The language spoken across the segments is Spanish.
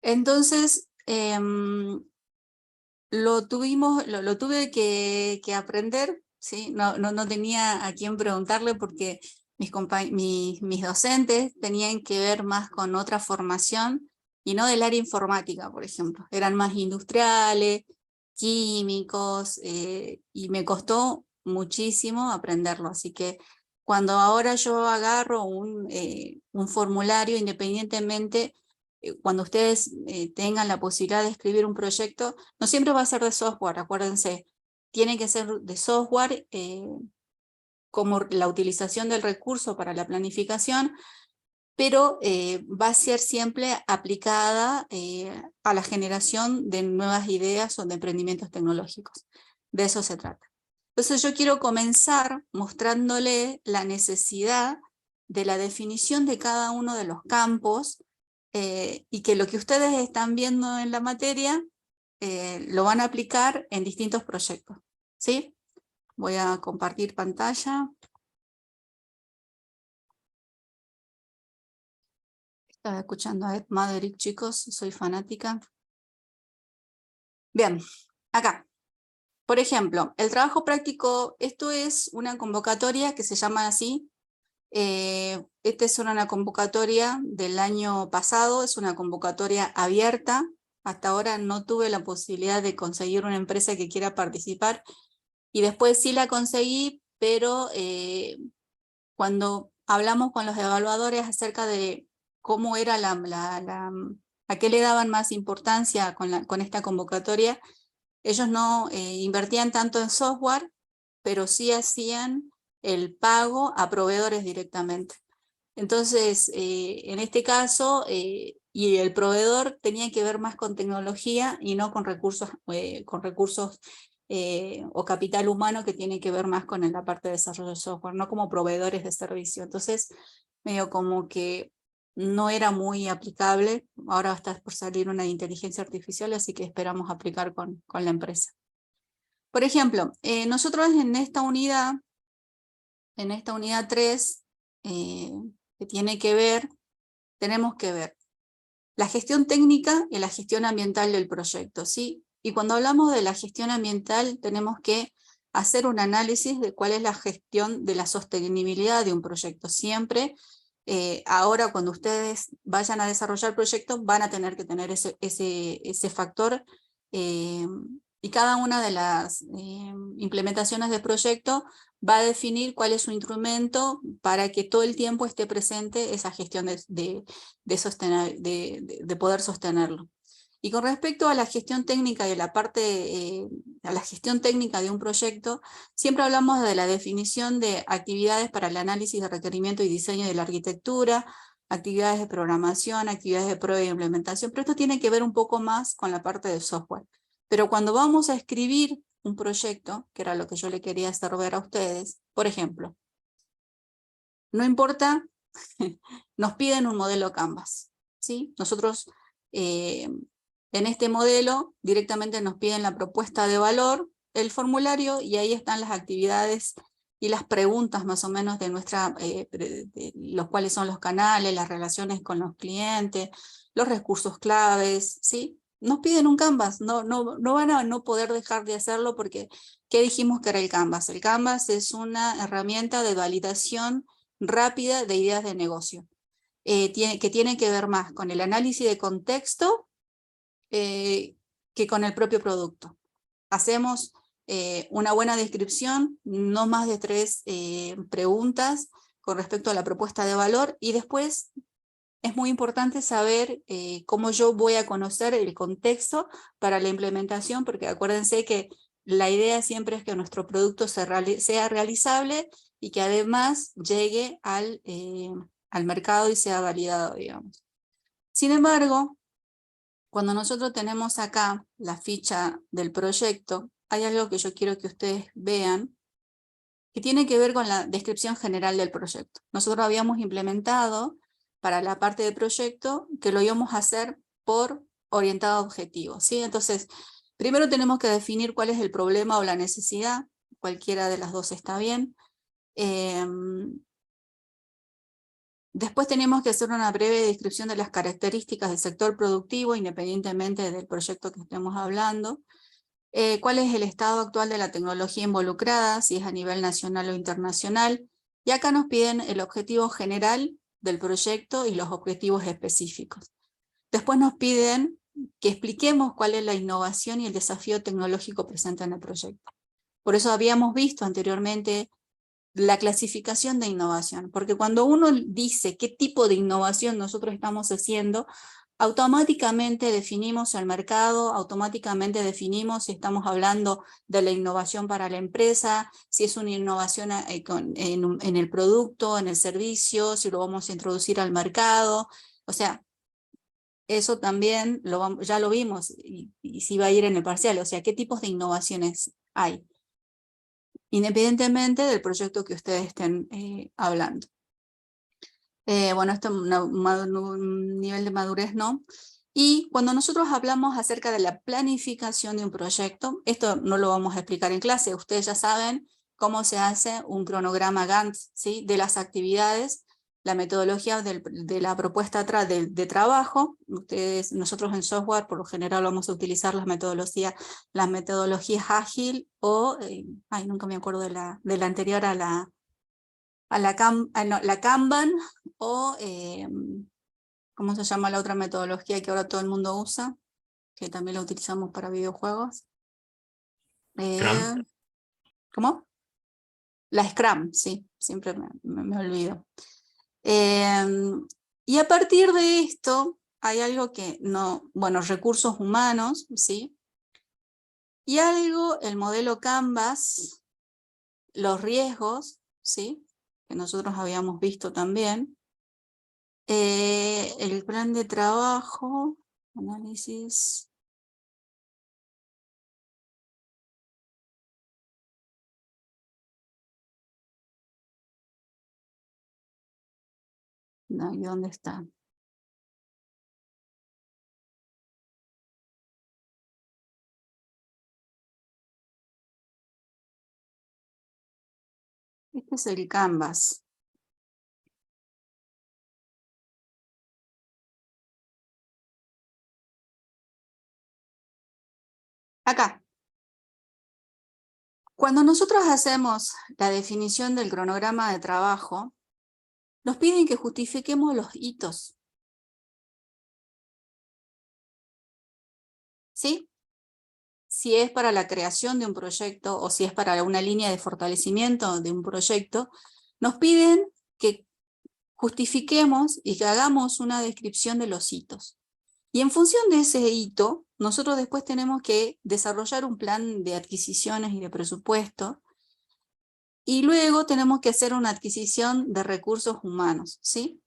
Entonces, lo tuve que aprender, ¿sí? No tenía a quién preguntarle porque mis docentes tenían que ver más con otra formación y no del área informática, por ejemplo. Eran más industriales, químicos, y me costó muchísimo aprenderlo. Así que cuando ahora yo agarro un formulario, independientemente, cuando ustedes tengan la posibilidad de escribir un proyecto, no siempre va a ser de software, acuérdense, tiene que ser de software, como la utilización del recurso para la planificación, pero va a ser siempre aplicada a la generación de nuevas ideas o de emprendimientos tecnológicos. De eso se trata. Entonces yo quiero comenzar mostrándole la necesidad de la definición de cada uno de los campos, y que lo que ustedes están viendo en la materia lo van a aplicar en distintos proyectos, ¿sí? Voy a compartir pantalla. Estaba escuchando a Ed Maverick, chicos, soy fanática. Bien, acá. Por ejemplo, el trabajo práctico, esto es una convocatoria que se llama así. Esta es una convocatoria del año pasado, es una convocatoria abierta. Hasta ahora no tuve la posibilidad de conseguir una empresa que quiera participar, y después sí la conseguí, pero cuando hablamos con los evaluadores acerca de cómo era a qué le daban más importancia con esta convocatoria, ellos no invertían tanto en software, pero sí hacían el pago a proveedores directamente. Entonces, en este caso, y el proveedor tenía que ver más con tecnología y no con recursos, o capital humano, que tiene que ver más con la parte de desarrollo de software, no como proveedores de servicio. Entonces, medio como que no era muy aplicable. Ahora está por salir una de inteligencia artificial, así que esperamos aplicar con la empresa. Por ejemplo, nosotros en esta unidad 3, que tiene que ver, tenemos que ver la gestión técnica y la gestión ambiental del proyecto, ¿sí? Y cuando hablamos de la gestión ambiental, tenemos que hacer un análisis de cuál es la gestión de la sostenibilidad de un proyecto. Siempre, ahora cuando ustedes vayan a desarrollar proyectos, van a tener que tener ese factor, y cada una de las implementaciones de proyecto va a definir cuál es su instrumento para que todo el tiempo esté presente esa gestión de poder sostenerlo. Y con respecto a la gestión técnica y a la gestión técnica de un proyecto, siempre hablamos de la definición de actividades para el análisis de requerimiento y diseño de la arquitectura, actividades de programación, actividades de prueba y implementación, pero esto tiene que ver un poco más con la parte de software. Pero cuando vamos a escribir un proyecto, que era lo que yo le quería hacer ver a ustedes, por ejemplo, no importa, nos piden un modelo Canvas, ¿sí? Nosotros en este modelo directamente nos piden la propuesta de valor, el formulario, y ahí están las actividades y las preguntas más o menos de los cuales son los canales, las relaciones con los clientes, los recursos claves, ¿sí? Nos piden un Canvas, no van a no poder dejar de hacerlo porque, ¿qué dijimos que era el Canvas? El Canvas es una herramienta de validación rápida de ideas de negocio, que tiene que ver más con el análisis de contexto que con el propio producto. Hacemos una buena descripción, no más de 3 preguntas con respecto a la propuesta de valor, y después es muy importante saber cómo yo voy a conocer el contexto para la implementación, porque acuérdense que la idea siempre es que nuestro producto sea realizable y que además llegue al mercado y sea validado, digamos. Sin embargo, cuando nosotros tenemos acá la ficha del proyecto, hay algo que yo quiero que ustedes vean, que tiene que ver con la descripción general del proyecto. Nosotros habíamos implementado para la parte de proyecto que lo íbamos a hacer por orientado a objetivos, ¿sí? Entonces, primero tenemos que definir cuál es el problema o la necesidad, cualquiera de las dos está bien. Después tenemos que hacer una breve descripción de las características del sector productivo, independientemente del proyecto que estemos hablando. Cuál es el estado actual de la tecnología involucrada, si es a nivel nacional o internacional. Y acá nos piden el objetivo general del proyecto y los objetivos específicos. Después nos piden que expliquemos cuál es la innovación y el desafío tecnológico presente en el proyecto. Por eso habíamos visto anteriormente la clasificación de innovación, porque cuando uno dice qué tipo de innovación nosotros estamos haciendo, automáticamente definimos el mercado, automáticamente definimos si estamos hablando de la innovación para la empresa, si es una innovación en el producto, en el servicio, si lo vamos a introducir al mercado. O sea, eso también ya lo vimos y si va a ir en el parcial. O sea, ¿qué tipos de innovaciones hay? Independientemente del proyecto que ustedes estén hablando. Bueno, esto es un nivel de madurez, ¿no? Y cuando nosotros hablamos acerca de la planificación de un proyecto, esto no lo vamos a explicar en clase, ustedes ya saben cómo se hace un cronograma Gantt, ¿sí? De las actividades, la metodología de la propuesta de trabajo. Nosotros en software por lo general vamos a utilizar las metodologías ágil o, nunca me acuerdo de la anterior a la Kanban o, ¿cómo se llama la otra metodología que ahora todo el mundo usa? Que también la utilizamos para videojuegos. ¿Cómo? La Scrum, sí, siempre me olvido. Y a partir de esto hay algo que no, bueno, recursos humanos, ¿sí? Y algo, el modelo Canvas, los riesgos, ¿sí? Que nosotros habíamos visto también. El plan de trabajo, análisis. No, ¿y dónde está? Este es el Canvas. Acá. Cuando nosotros hacemos la definición del cronograma de trabajo, nos piden que justifiquemos los hitos. ¿Sí? Si es para la creación de un proyecto o si es para una línea de fortalecimiento de un proyecto, nos piden que justifiquemos y que hagamos una descripción de los hitos. Y en función de ese hito, nosotros después tenemos que desarrollar un plan de adquisiciones y de presupuesto, y luego tenemos que hacer una adquisición de recursos humanos, ¿sí?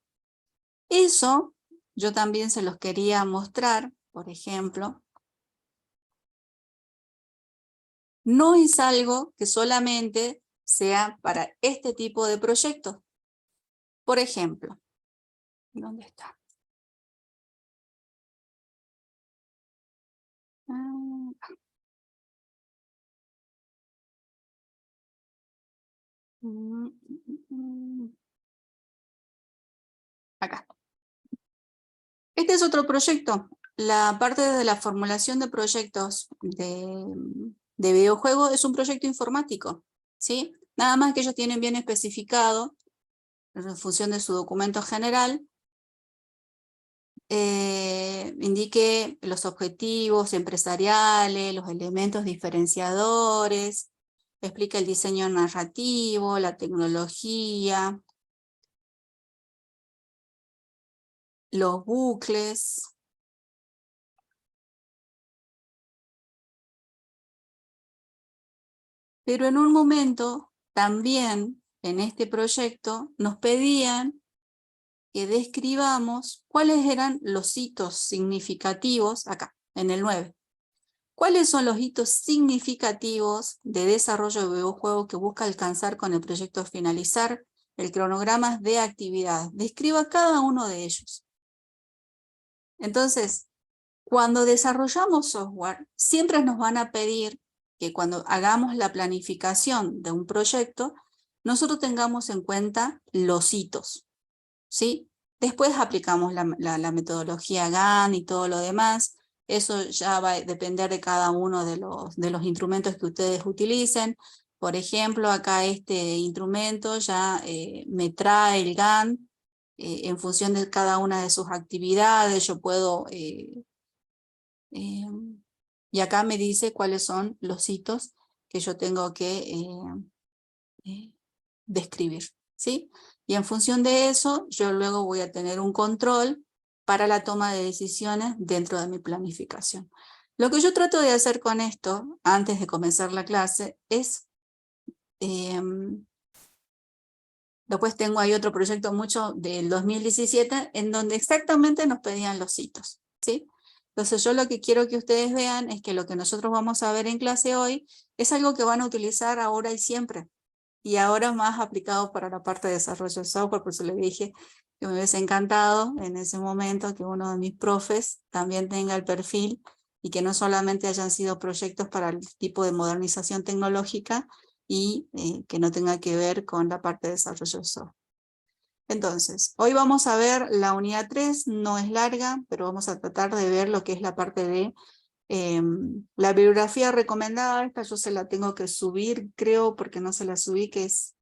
Eso yo también se los quería mostrar, por ejemplo. No es algo que solamente sea para este tipo de proyectos. Por ejemplo, ¿dónde está? Acá. Este es otro proyecto. La parte de la formulación de proyectos de videojuego es un proyecto informático, ¿sí? Nada más que ellos tienen bien especificado, en función de su documento general, indique los objetivos empresariales, los elementos diferenciadores, explica el diseño narrativo, la tecnología, los bucles. Pero en un momento, también en este proyecto, nos pedían que describamos cuáles eran los hitos significativos, acá, en el 9. ¿Cuáles son los hitos significativos de desarrollo de videojuego que busca alcanzar con el proyecto finalizar? El cronograma de actividades. Describa cada uno de ellos. Entonces, cuando desarrollamos software, siempre nos van a pedir que cuando hagamos la planificación de un proyecto, nosotros tengamos en cuenta los hitos, ¿sí? Después aplicamos la metodología GAN y todo lo demás. Eso ya va a depender de cada uno de los instrumentos que ustedes utilicen. Por ejemplo, acá este instrumento ya me trae el GAN en función de cada una de sus actividades. Yo puedo... y acá me dice cuáles son los hitos que yo tengo que describir, ¿sí? Y en función de eso, yo luego voy a tener un control para la toma de decisiones dentro de mi planificación. Lo que yo trato de hacer con esto, antes de comenzar la clase, es... después tengo ahí otro proyecto mucho del 2017, en donde exactamente nos pedían los hitos, ¿sí? Entonces yo lo que quiero que ustedes vean es que lo que nosotros vamos a ver en clase hoy es algo que van a utilizar ahora y siempre. Y ahora más aplicado para la parte de desarrollo de software, por eso le dije que me hubiese encantado en ese momento que uno de mis profes también tenga el perfil y que no solamente hayan sido proyectos para el tipo de modernización tecnológica y que no tenga que ver con la parte de desarrollo de software. Entonces, hoy vamos a ver la unidad 3, no es larga, pero vamos a tratar de ver lo que es la parte de la bibliografía recomendada. Esta yo se la tengo que subir, creo, porque no se la subí, que es,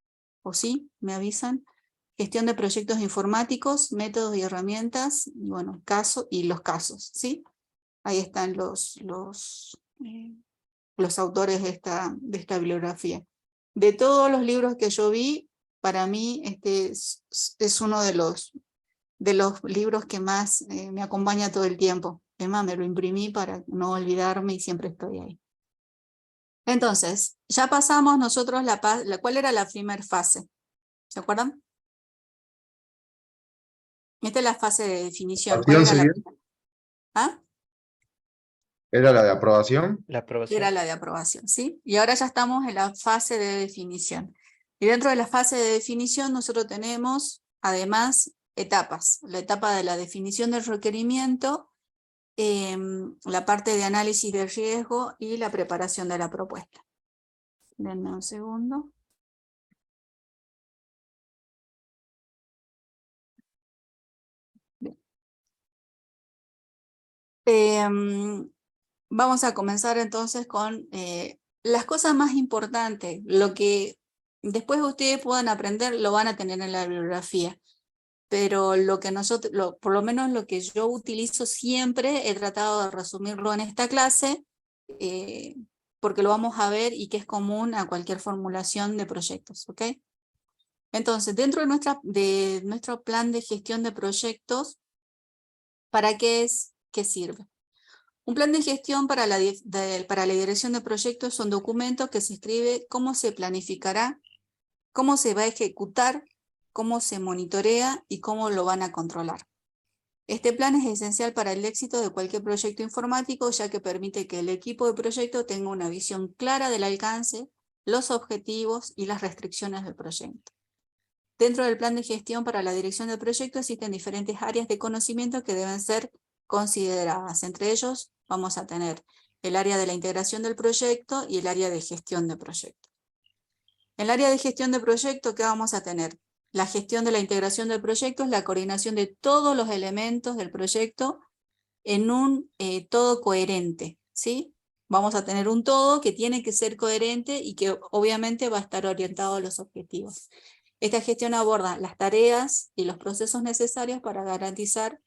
o sí, me avisan. Gestión de proyectos informáticos, métodos y herramientas, y bueno, los casos, ¿sí? Ahí están los autores de esta bibliografía. De todos los libros que yo vi, para mí este es uno de los libros que más me acompaña todo el tiempo. Además, me lo imprimí para no olvidarme y siempre estoy ahí. Entonces, ya pasamos nosotros ¿cuál era la primera fase? ¿Se acuerdan? Esta es la fase de definición. ¿Cuál era la primera? ¿Ah? ¿Era la de aprobación? La aprobación. Era la de aprobación, ¿sí? Y ahora ya estamos en la fase de definición. Y dentro de la fase de definición nosotros tenemos, además, etapas. La etapa de la definición del requerimiento, la parte de análisis de riesgo y la preparación de la propuesta. Denme un segundo. Vamos a comenzar entonces con las cosas más importantes. Lo que después ustedes puedan aprender lo van a tener en la bibliografía. Pero lo que nosotros, por lo menos lo que yo utilizo siempre, he tratado de resumirlo en esta clase, porque lo vamos a ver y que es común a cualquier formulación de proyectos, ¿ok? Entonces, dentro de nuestro plan de gestión de proyectos, ¿para qué sirve? Un plan de gestión para la dirección de proyectos es un documento que se escribe cómo se planificará, cómo se va a ejecutar, cómo se monitorea y cómo lo van a controlar. Este plan es esencial para el éxito de cualquier proyecto informático, ya que permite que el equipo de proyecto tenga una visión clara del alcance, los objetivos y las restricciones del proyecto. Dentro del plan de gestión para la dirección del proyecto existen diferentes áreas de conocimiento que deben ser consideradas. Entre ellos vamos a tener el área de la integración del proyecto y el área de gestión de proyecto. En el área de gestión de proyecto, ¿qué vamos a tener? La gestión de la integración del proyecto es la coordinación de todos los elementos del proyecto en un todo coherente, ¿sí? Vamos a tener un todo que tiene que ser coherente y que obviamente va a estar orientado a los objetivos. Esta gestión aborda las tareas y los procesos necesarios para garantizar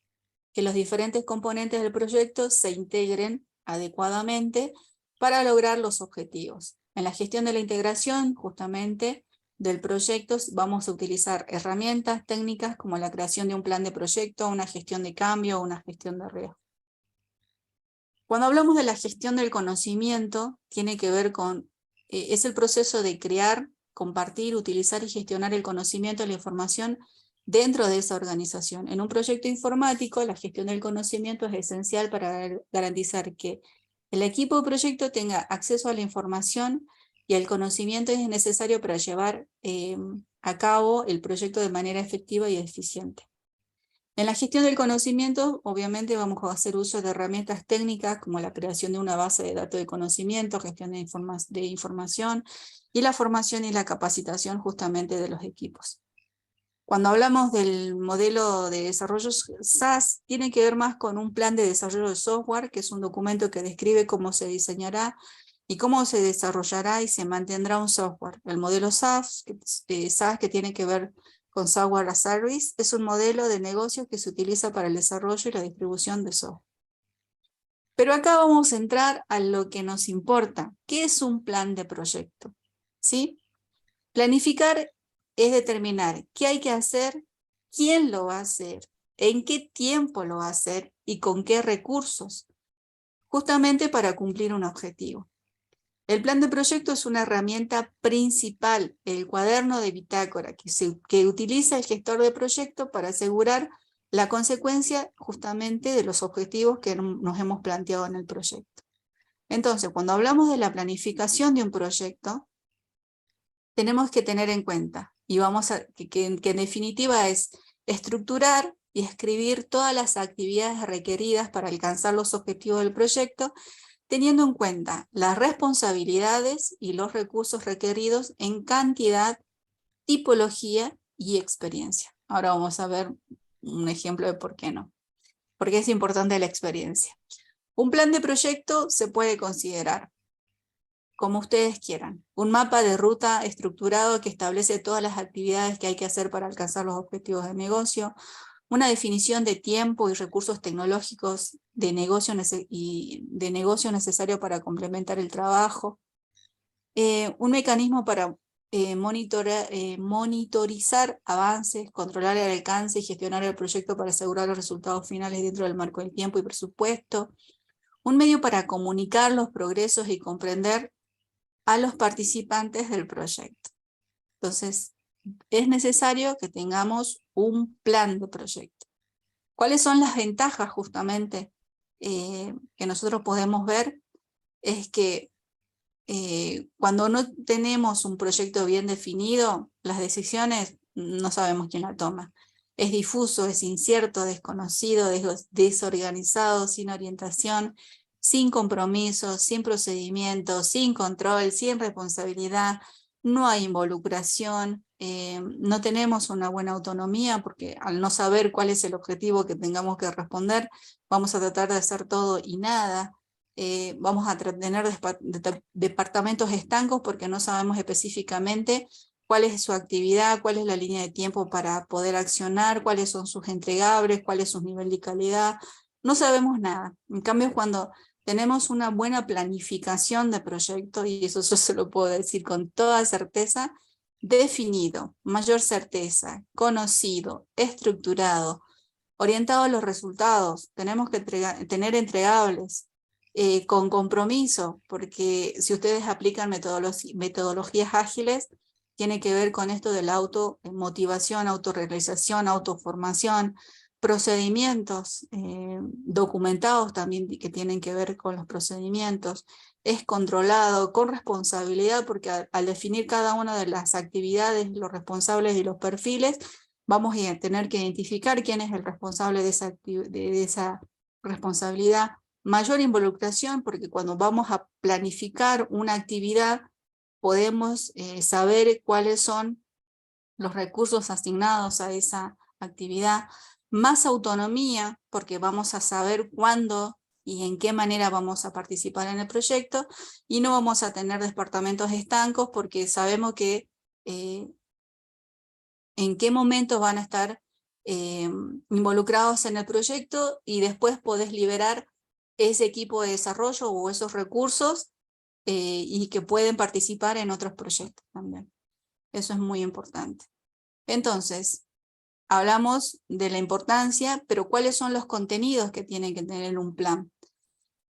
que los diferentes componentes del proyecto se integren adecuadamente para lograr los objetivos. En la gestión de la integración, justamente, del proyecto vamos a utilizar herramientas técnicas como la creación de un plan de proyecto, una gestión de cambio o una gestión de riesgo. Cuando hablamos de la gestión del conocimiento, tiene que ver con, es el proceso de crear, compartir, utilizar y gestionar el conocimiento y la información dentro de esa organización. En un proyecto informático, la gestión del conocimiento es esencial para garantizar que el equipo de proyecto tenga acceso a la información y el conocimiento es necesario para llevar a cabo el proyecto de manera efectiva y eficiente. En la gestión del conocimiento, obviamente vamos a hacer uso de herramientas técnicas como la creación de una base de datos de conocimiento, gestión de información y la formación y la capacitación justamente de los equipos. Cuando hablamos del modelo de desarrollo SaaS, tiene que ver más con un plan de desarrollo de software, que es un documento que describe cómo se diseñará y cómo se desarrollará y se mantendrá un software. El modelo SaaS, que tiene que ver con Software as a Service, es un modelo de negocio que se utiliza para el desarrollo y la distribución de software. Pero acá vamos a entrar a lo que nos importa. ¿Qué es un plan de proyecto? ¿Sí? Planificar es determinar qué hay que hacer, quién lo va a hacer, en qué tiempo lo va a hacer y con qué recursos, justamente para cumplir un objetivo. El plan de proyecto es una herramienta principal, el cuaderno de bitácora, que utiliza el gestor de proyecto para asegurar la consecuencia justamente de los objetivos que nos hemos planteado en el proyecto. Entonces, cuando hablamos de la planificación de un proyecto, tenemos que tener en cuenta, y que en definitiva es estructurar y escribir todas las actividades requeridas para alcanzar los objetivos del proyecto, teniendo en cuenta las responsabilidades y los recursos requeridos en cantidad, tipología y experiencia. Ahora vamos a ver un ejemplo de por qué no. Porque es importante la experiencia. Un plan de proyecto se puede considerar como ustedes quieran. Un mapa de ruta estructurado que establece todas las actividades que hay que hacer para alcanzar los objetivos de negocio, una definición de tiempo y recursos tecnológicos de negocio necesario para complementar el trabajo, un mecanismo para monitorizar avances, controlar el alcance y gestionar el proyecto para asegurar los resultados finales dentro del marco del tiempo y presupuesto, un medio para comunicar los progresos y comprender a los participantes del proyecto. Entonces, es necesario que tengamos un plan de proyecto. ¿Cuáles son las ventajas justamente que nosotros podemos ver? Es que cuando no tenemos un proyecto bien definido, las decisiones no sabemos quién la toma. Es difuso, es incierto, desconocido, desorganizado, sin orientación, sin compromiso, sin procedimiento, sin control, sin responsabilidad, no hay involucración, no tenemos una buena autonomía porque al no saber cuál es el objetivo que tengamos que responder, vamos a tratar de hacer todo y nada. Vamos a tener departamentos estancos porque no sabemos específicamente cuál es su actividad, cuál es la línea de tiempo para poder accionar, cuáles son sus entregables, cuál es su nivel de calidad. No sabemos nada. En cambio, cuando tenemos una buena planificación de proyecto, y eso yo se lo puedo decir con toda certeza, definido, mayor certeza, conocido, estructurado, orientado a los resultados, tenemos que tener entregables, con compromiso, porque si ustedes aplican metodologías ágiles, tiene que ver con esto de la automotivación, autorrealización, autoformación, procedimientos documentados también que tienen que ver con los procedimientos, es controlado, con responsabilidad, porque al definir cada una de las actividades, los responsables y los perfiles, vamos a tener que identificar quién es el responsable de esa responsabilidad. Mayor involucración, porque cuando vamos a planificar una actividad, podemos saber cuáles son los recursos asignados a esa actividad. Más autonomía, porque vamos a saber cuándo y en qué manera vamos a participar en el proyecto, y no vamos a tener departamentos estancos, porque sabemos que en qué momentos van a estar involucrados en el proyecto, y después podés liberar ese equipo de desarrollo o esos recursos y que pueden participar en otros proyectos también. Eso es muy importante. Entonces, hablamos de la importancia, pero ¿cuáles son los contenidos que tienen que tener un plan?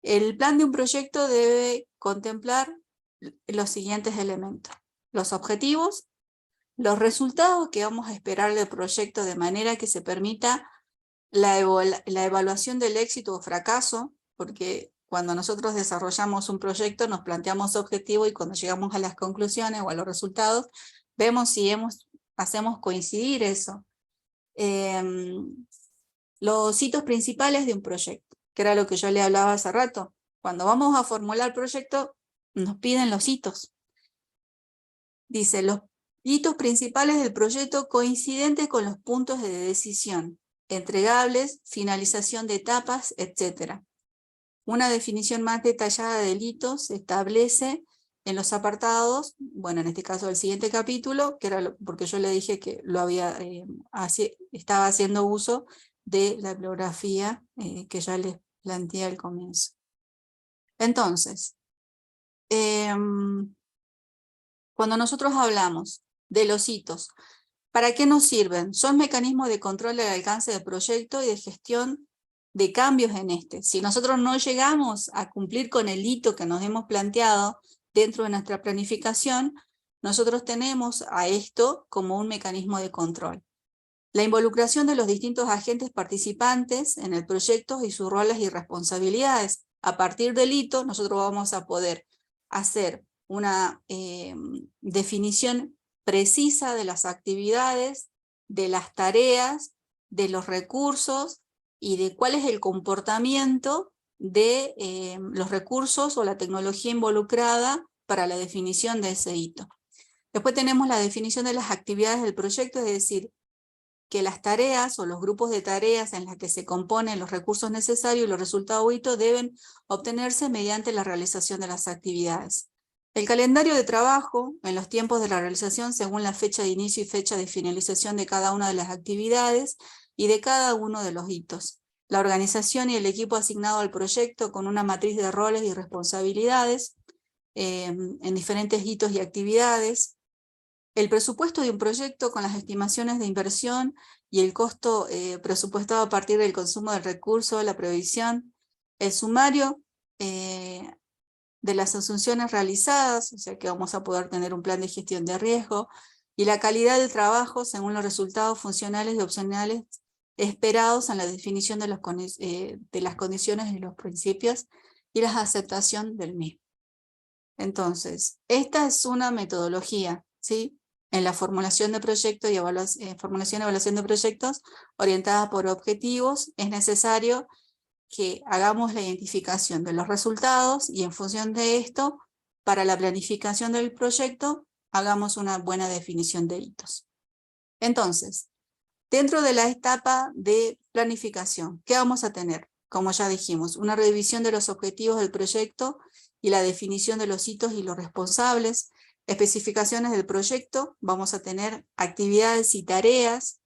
El plan de un proyecto debe contemplar los siguientes elementos: los objetivos, los resultados que vamos a esperar del proyecto, de manera que se permita la evaluación del éxito o fracaso, porque cuando nosotros desarrollamos un proyecto nos planteamos objetivos y cuando llegamos a las conclusiones o a los resultados, vemos si hacemos coincidir eso. Los hitos principales de un proyecto, que era lo que yo le hablaba hace rato. Cuando vamos a formular proyecto, nos piden los hitos. Dice, Hitos principales del proyecto coincidentes con los puntos de decisión, entregables, finalización de etapas, etc. Una definición más detallada del hito se establece en los apartados, bueno, en este caso del siguiente capítulo, que era porque yo le dije que lo había, estaba haciendo uso de la bibliografía que ya les planteé al comienzo. Entonces, cuando nosotros hablamos de los hitos, ¿para qué nos sirven? Son mecanismos de control del alcance del proyecto y de gestión de cambios en este. Si nosotros no llegamos a cumplir con el hito que nos hemos planteado dentro de nuestra planificación, nosotros tenemos a esto como un mecanismo de control. La involucración de los distintos agentes participantes en el proyecto y sus roles y responsabilidades. A partir del hito, nosotros vamos a poder hacer una definición precisa de las actividades, de las tareas, de los recursos y de cuál es el comportamiento de los recursos o la tecnología involucrada para la definición de ese hito. Después tenemos la definición de las actividades del proyecto, es decir, que las tareas o los grupos de tareas en las que se componen los recursos necesarios y los resultados hito deben obtenerse mediante la realización de las actividades. El calendario de trabajo en los tiempos de la realización según la fecha de inicio y fecha de finalización de cada una de las actividades y de cada uno de los hitos. La organización y el equipo asignado al proyecto con una matriz de roles y responsabilidades en diferentes hitos y actividades. El presupuesto de un proyecto con las estimaciones de inversión y el costo presupuestado a partir del consumo del recurso, la previsión, el sumario de las asunciones realizadas, o sea que vamos a poder tener un plan de gestión de riesgo, y la calidad del trabajo según los resultados funcionales y opcionales esperados en la definición de las condiciones y los principios y la aceptación del mismo. Entonces, esta es una metodología, ¿sí? En la formulación de proyectos y formulación y evaluación de proyectos orientada por objetivos, es necesario que hagamos la identificación de los resultados y en función de esto, para la planificación del proyecto, hagamos una buena definición de hitos. Entonces, dentro de la etapa de planificación, ¿qué vamos a tener? Como ya dijimos, una revisión de los objetivos del proyecto y la definición de los hitos y los responsables, especificaciones del proyecto, vamos a tener actividades y tareas,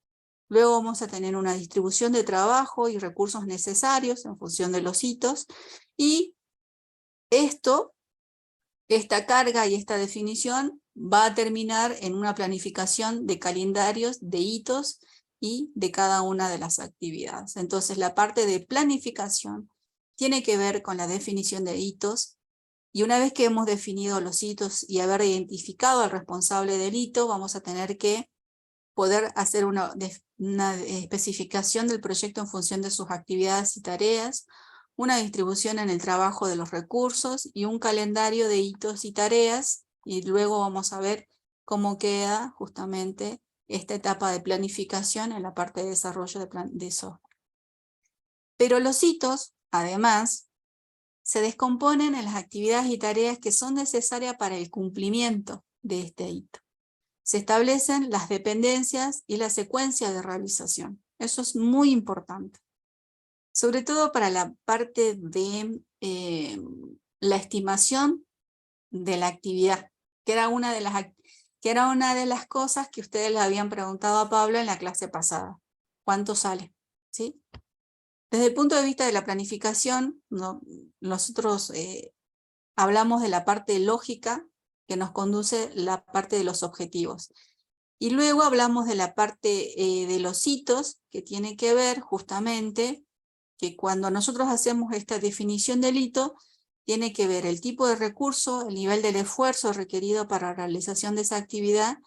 luego vamos a tener una distribución de trabajo y recursos necesarios en función de los hitos, y esta carga y esta definición va a terminar en una planificación de calendarios, de hitos y de cada una de las actividades. Entonces la parte de planificación tiene que ver con la definición de hitos, y una vez que hemos definido los hitos y haber identificado al responsable del hito, vamos a tener que poder hacer una especificación del proyecto en función de sus actividades y tareas, una distribución en el trabajo de los recursos y un calendario de hitos y tareas, y luego vamos a ver cómo queda justamente esta etapa de planificación en la parte de desarrollo de software. Pero los hitos, además, se descomponen en las actividades y tareas que son necesarias para el cumplimiento de este hito. Se establecen las dependencias y la secuencia de realización. Eso es muy importante. Sobre todo para la parte de la estimación de la actividad, que era una de las cosas que ustedes le habían preguntado a Pablo en la clase pasada. ¿Cuánto sale? ¿Sí? Desde el punto de vista de la planificación, nosotros hablamos de la parte lógica que nos conduce la parte de los objetivos. Y luego hablamos de la parte de los hitos, que tiene que ver justamente que cuando nosotros hacemos esta definición del hito, tiene que ver el tipo de recurso, el nivel del esfuerzo requerido para la realización de esa actividad,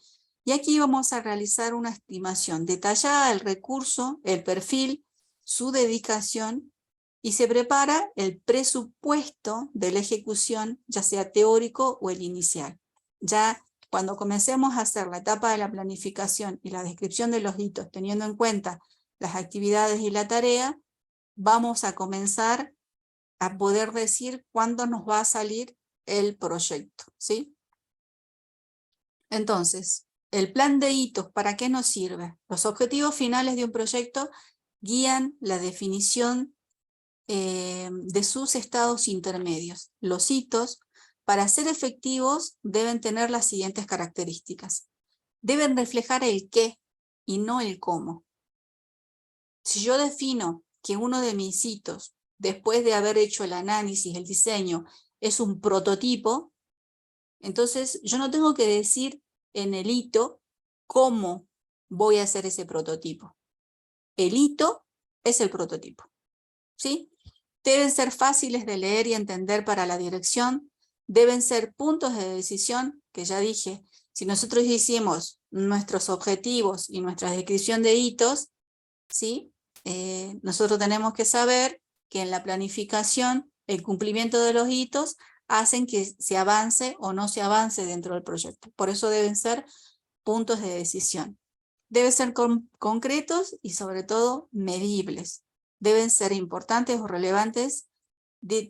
y aquí vamos a realizar una estimación detallada del recurso, el perfil, su dedicación, y se prepara el presupuesto de la ejecución, ya sea teórico o el inicial. Ya cuando comencemos a hacer la etapa de la planificación y la descripción de los hitos, teniendo en cuenta las actividades y la tarea, vamos a comenzar a poder decir cuándo nos va a salir el proyecto, ¿sí? Entonces, el plan de hitos, ¿para qué nos sirve? Los objetivos finales de un proyecto guían la definición de sus estados intermedios. Los hitos, para ser efectivos, deben tener las siguientes características. Deben reflejar el qué y no el cómo. Si yo defino que uno de mis hitos, después de haber hecho el análisis, el diseño, es un prototipo, entonces yo no tengo que decir en el hito cómo voy a hacer ese prototipo. El hito es el prototipo, ¿sí? Deben ser fáciles de leer y entender para la dirección, deben ser puntos de decisión, que ya dije, si nosotros hicimos nuestros objetivos y nuestra descripción de hitos, ¿sí? Nosotros tenemos que saber que en la planificación el cumplimiento de los hitos hacen que se avance o no se avance dentro del proyecto. Por eso deben ser puntos de decisión. Deben ser concretos y sobre todo medibles. Deben ser importantes o relevantes,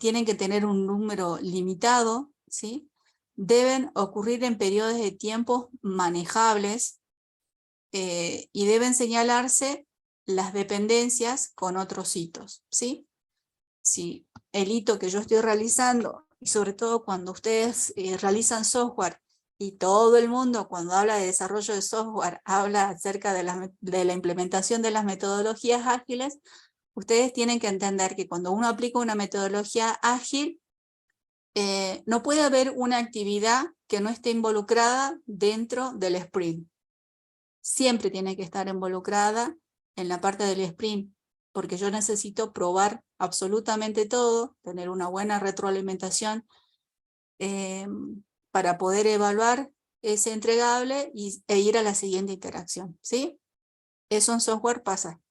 tienen que tener un número limitado, ¿sí? Deben ocurrir en periodos de tiempo manejables y deben señalarse las dependencias con otros hitos, ¿sí? Si el hito que yo estoy realizando, y sobre todo cuando ustedes realizan software, y todo el mundo cuando habla de desarrollo de software, habla acerca de la implementación de las metodologías ágiles, ustedes tienen que entender que cuando uno aplica una metodología ágil, no puede haber una actividad que no esté involucrada dentro del sprint. Siempre tiene que estar involucrada en la parte del sprint, porque yo necesito probar absolutamente todo, tener una buena retroalimentación para poder evaluar ese entregable e ir a la siguiente interacción, ¿sí? Eso en software pasa.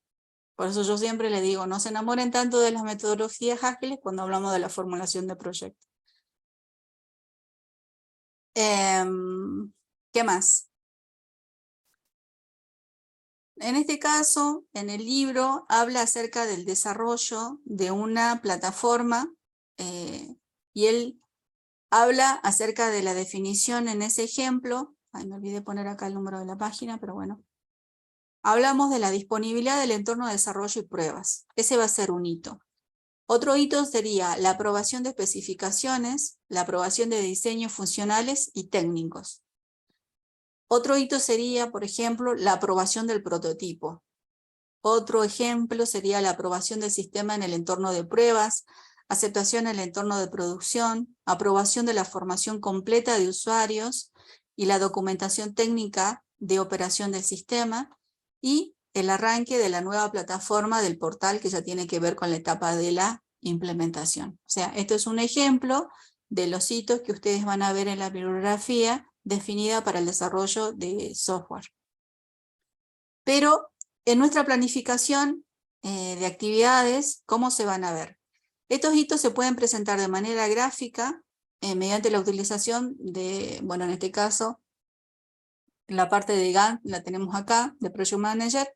Por eso yo siempre le digo, no se enamoren tanto de las metodologías ágiles cuando hablamos de la formulación de proyectos. ¿Qué más? En este caso, en el libro, habla acerca del desarrollo de una plataforma y él habla acerca de la definición en ese ejemplo. Ay, me olvidé poner acá el número de la página, pero bueno. Hablamos de la disponibilidad del entorno de desarrollo y pruebas. Ese va a ser un hito. Otro hito sería la aprobación de especificaciones, la aprobación de diseños funcionales y técnicos. Otro hito sería, por ejemplo, la aprobación del prototipo. Otro ejemplo sería la aprobación del sistema en el entorno de pruebas, aceptación en el entorno de producción, aprobación de la formación completa de usuarios y la documentación técnica de operación del sistema y el arranque de la nueva plataforma del portal que ya tiene que ver con la etapa de la implementación. O sea, esto es un ejemplo de los hitos que ustedes van a ver en la bibliografía definida para el desarrollo de software. Pero en nuestra planificación de actividades, ¿cómo se van a ver? Estos hitos se pueden presentar de manera gráfica mediante la utilización de, bueno, en este caso, la parte de Gantt la tenemos acá, de Project Manager,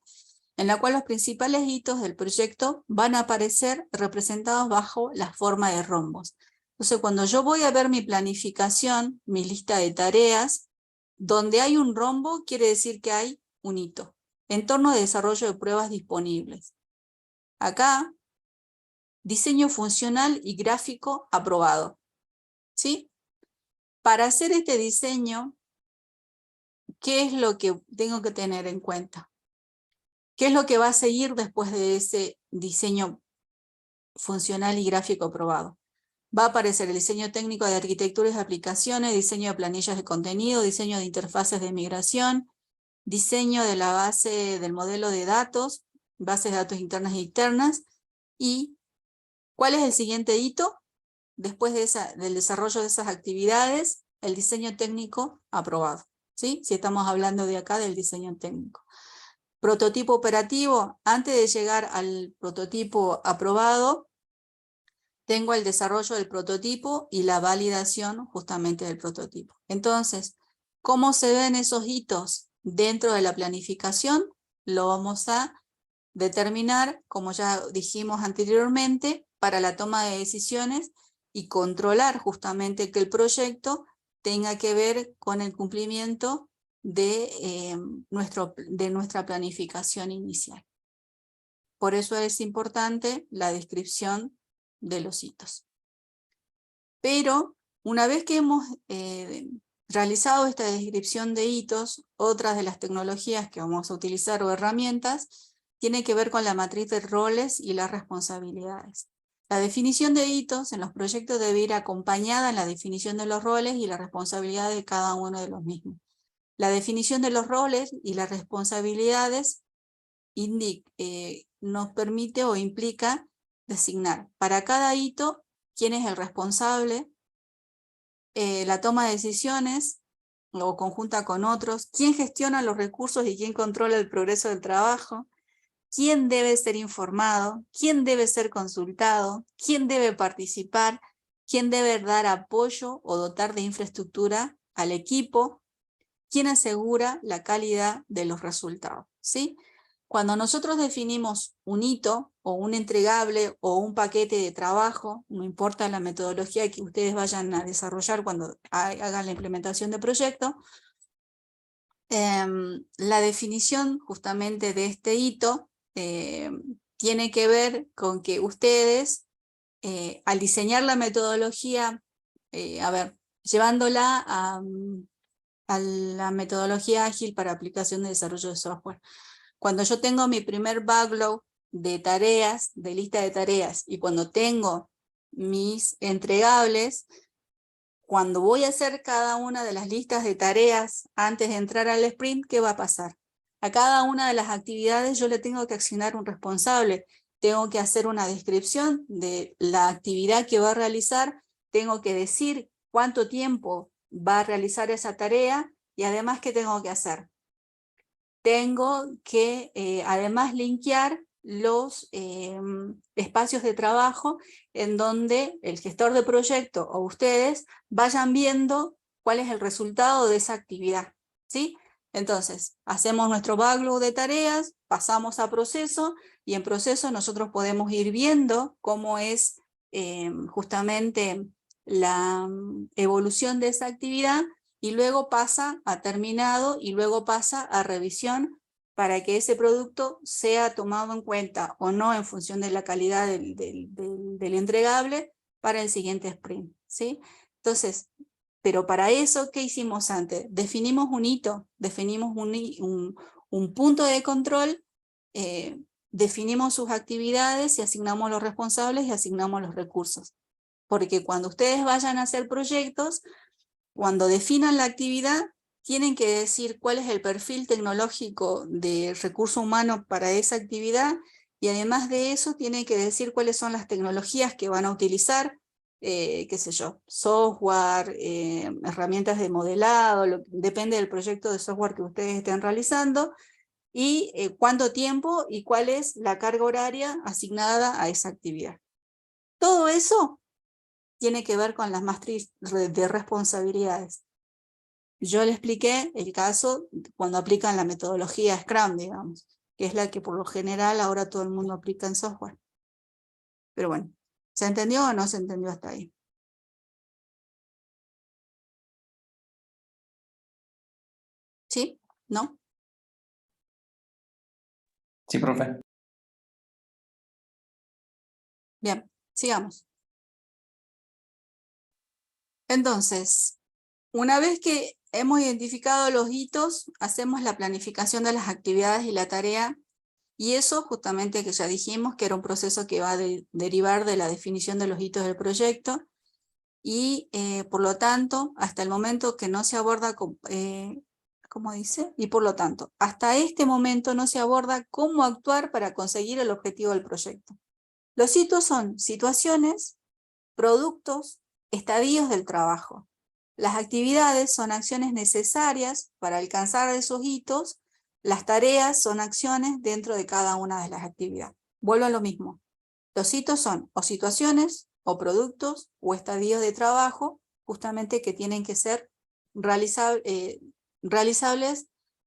en la cual los principales hitos del proyecto van a aparecer representados bajo la forma de rombos. Entonces, cuando yo voy a ver mi planificación, mi lista de tareas, donde hay un rombo, quiere decir que hay un hito. Entorno de desarrollo de pruebas disponibles. Acá, diseño funcional y gráfico aprobado. ¿Sí? Para hacer este diseño, ¿qué es lo que tengo que tener en cuenta? ¿Qué es lo que va a seguir después de ese diseño funcional y gráfico aprobado? Va a aparecer el diseño técnico de arquitecturas y aplicaciones, diseño de planillas de contenido, diseño de interfaces de migración, diseño de la base del modelo de datos, bases de datos internas e externas. ¿Y cuál es el siguiente hito? Después del desarrollo de esas actividades, el diseño técnico aprobado. ¿Sí? Si estamos hablando de acá del diseño técnico. Prototipo operativo, antes de llegar al prototipo aprobado, tengo el desarrollo del prototipo y la validación justamente del prototipo. Entonces, ¿cómo se ven esos hitos dentro de la planificación? Lo vamos a determinar, como ya dijimos anteriormente, para la toma de decisiones y controlar justamente que el proyecto tenga que ver con el cumplimiento de nuestra planificación inicial. Por eso es importante la descripción de los hitos. Pero una vez que hemos realizado esta descripción de hitos, otras de las tecnologías que vamos a utilizar o herramientas, tiene que ver con la matriz de roles y las responsabilidades. La definición de hitos en los proyectos debe ir acompañada en la definición de los roles y la responsabilidad de cada uno de los mismos. La definición de los roles y las responsabilidades nos permite o implica designar para cada hito quién es el responsable, la toma de decisiones o conjunta con otros, quién gestiona los recursos y quién controla el progreso del trabajo, quién debe ser informado, quién debe ser consultado, quién debe participar, quién debe dar apoyo o dotar de infraestructura al equipo, quién asegura la calidad de los resultados, ¿sí? Cuando nosotros definimos un hito o un entregable o un paquete de trabajo, no importa la metodología que ustedes vayan a desarrollar cuando hagan la implementación de proyecto, la definición justamente de este hito tiene que ver con que ustedes, al diseñar la metodología, llevándola a la metodología ágil para aplicación de desarrollo de software. Cuando yo tengo mi primer backlog de tareas, de lista de tareas, y cuando tengo mis entregables, cuando voy a hacer cada una de las listas de tareas antes de entrar al sprint, ¿qué va a pasar? A cada una de las actividades yo le tengo que asignar un responsable, tengo que hacer una descripción de la actividad que va a realizar, tengo que decir cuánto tiempo va a realizar esa tarea y además qué tengo que hacer. Tengo que además linkear los espacios de trabajo en donde el gestor de proyecto o ustedes vayan viendo cuál es el resultado de esa actividad, ¿sí? Entonces, hacemos nuestro backlog de tareas, pasamos a proceso y en proceso nosotros podemos ir viendo cómo es justamente la evolución de esa actividad y luego pasa a terminado y luego pasa a revisión para que ese producto sea tomado en cuenta o no en función de la calidad del entregable para el siguiente sprint, ¿sí? Entonces, pero para eso, ¿qué hicimos antes? Definimos un hito, definimos un punto de control, definimos sus actividades y asignamos los responsables y asignamos los recursos. Porque cuando ustedes vayan a hacer proyectos, cuando definan la actividad, tienen que decir cuál es el perfil tecnológico de recurso humano para esa actividad y además de eso tienen que decir cuáles son las tecnologías que van a utilizar, qué sé yo, software, herramientas de modelado, depende del proyecto de software que ustedes estén realizando y cuánto tiempo y cuál es la carga horaria asignada a esa actividad. Todo eso tiene que ver con las matrices de responsabilidades. Yo le expliqué el caso cuando aplican la metodología Scrum, digamos, que es la que por lo general ahora todo el mundo aplica en software. Pero bueno, ¿se entendió o no se entendió hasta ahí? ¿Sí? ¿No? Sí, profe. Bien, sigamos. Entonces, una vez que hemos identificado los hitos, hacemos la planificación de las actividades y la tarea, y eso justamente que ya dijimos que era un proceso que va a derivar de la definición de los hitos del proyecto, y por lo tanto, hasta el momento que no se aborda, ¿cómo dice? Y por lo tanto, hasta este momento no se aborda cómo actuar para conseguir el objetivo del proyecto. Los hitos son situaciones, productos, estadios del trabajo. Las actividades son acciones necesarias para alcanzar esos hitos, las tareas son acciones dentro de cada una de las actividades. Vuelvo a lo mismo. Los hitos son o situaciones, o productos, o estadios de trabajo, justamente que tienen que ser realizables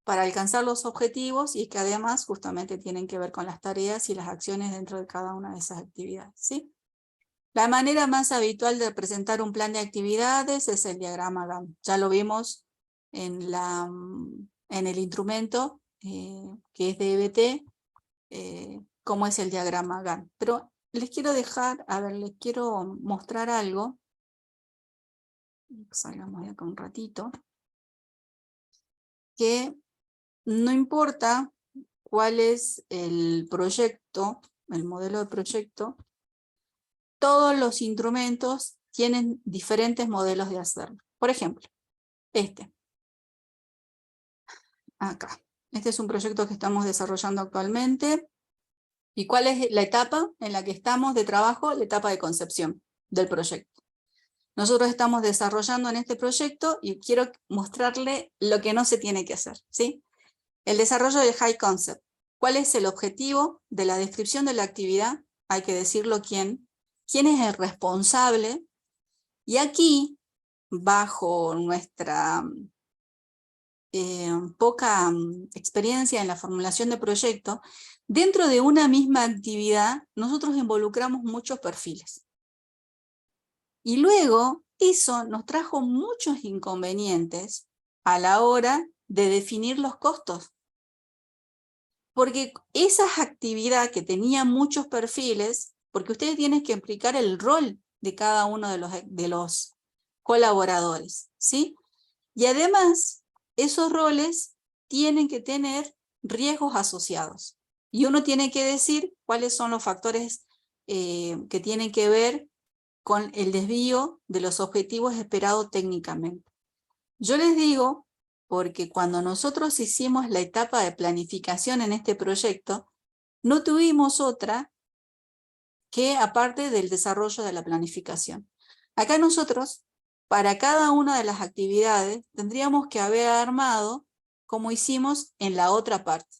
para alcanzar los objetivos y que además justamente tienen que ver con las tareas y las acciones dentro de cada una de esas actividades, ¿sí? La manera más habitual de presentar un plan de actividades es el diagrama Gantt. Ya lo vimos en el instrumento que es de EBT, cómo es el diagrama Gantt. Pero les quiero dejar, les quiero mostrar algo. Salgamos de acá un ratito. Que no importa cuál es el proyecto, el modelo de proyecto, todos los instrumentos tienen diferentes modelos de hacerlo. Por ejemplo, acá. Este es un proyecto que estamos desarrollando actualmente. ¿Y cuál es la etapa en la que estamos de trabajo? La etapa de concepción del proyecto. Nosotros estamos desarrollando en este proyecto y quiero mostrarle lo que no se tiene que hacer, ¿sí? El desarrollo del high concept. ¿Cuál es el objetivo de la descripción de la actividad? Hay que decirlo quién es el responsable. Y aquí, bajo nuestra poca experiencia en la formulación de proyectos, dentro de una misma actividad, nosotros involucramos muchos perfiles. Y luego, eso nos trajo muchos inconvenientes a la hora de definir los costos. Porque esa actividad que tenía muchos perfiles, porque ustedes tienen que explicar el rol de cada uno de los colaboradores, ¿sí? Y además, esos roles tienen que tener riesgos asociados. Y uno tiene que decir cuáles son los factores que tienen que ver con el desvío de los objetivos esperados técnicamente. Yo les digo, porque cuando nosotros hicimos la etapa de planificación en este proyecto, no tuvimos otra que aparte del desarrollo de la planificación. Acá nosotros, para cada una de las actividades, tendríamos que haber armado como hicimos en la otra parte.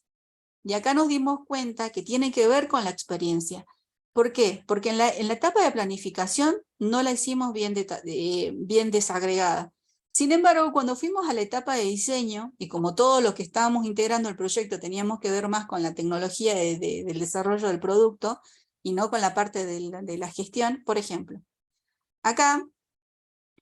Y acá nos dimos cuenta que tiene que ver con la experiencia. ¿Por qué? Porque en la etapa de planificación no la hicimos bien desagregada. Sin embargo, cuando fuimos a la etapa de diseño, y como todo lo que estábamos integrando el proyecto teníamos que ver más con la tecnología del desarrollo del producto, y no con la parte de la gestión, por ejemplo. Acá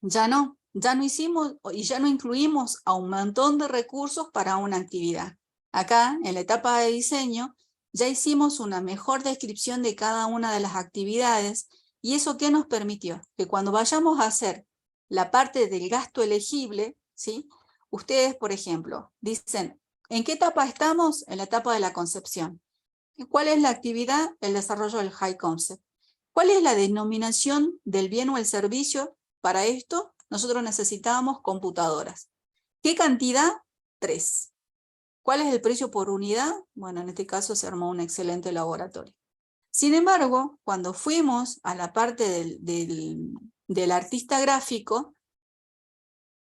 ya no hicimos y ya no incluimos a un montón de recursos para una actividad. Acá, en la etapa de diseño, ya hicimos una mejor descripción de cada una de las actividades, y eso ¿qué nos permitió? Que cuando vayamos a hacer la parte del gasto elegible, ¿sí? Ustedes, por ejemplo, dicen, ¿en qué etapa estamos? En la etapa de la concepción. ¿Cuál es la actividad? El desarrollo del high concept. ¿Cuál es la denominación del bien o el servicio? Para esto, nosotros necesitábamos computadoras. ¿Qué cantidad? 3. ¿Cuál es el precio por unidad? Bueno, en este caso se armó un excelente laboratorio. Sin embargo, cuando fuimos a la parte del artista gráfico,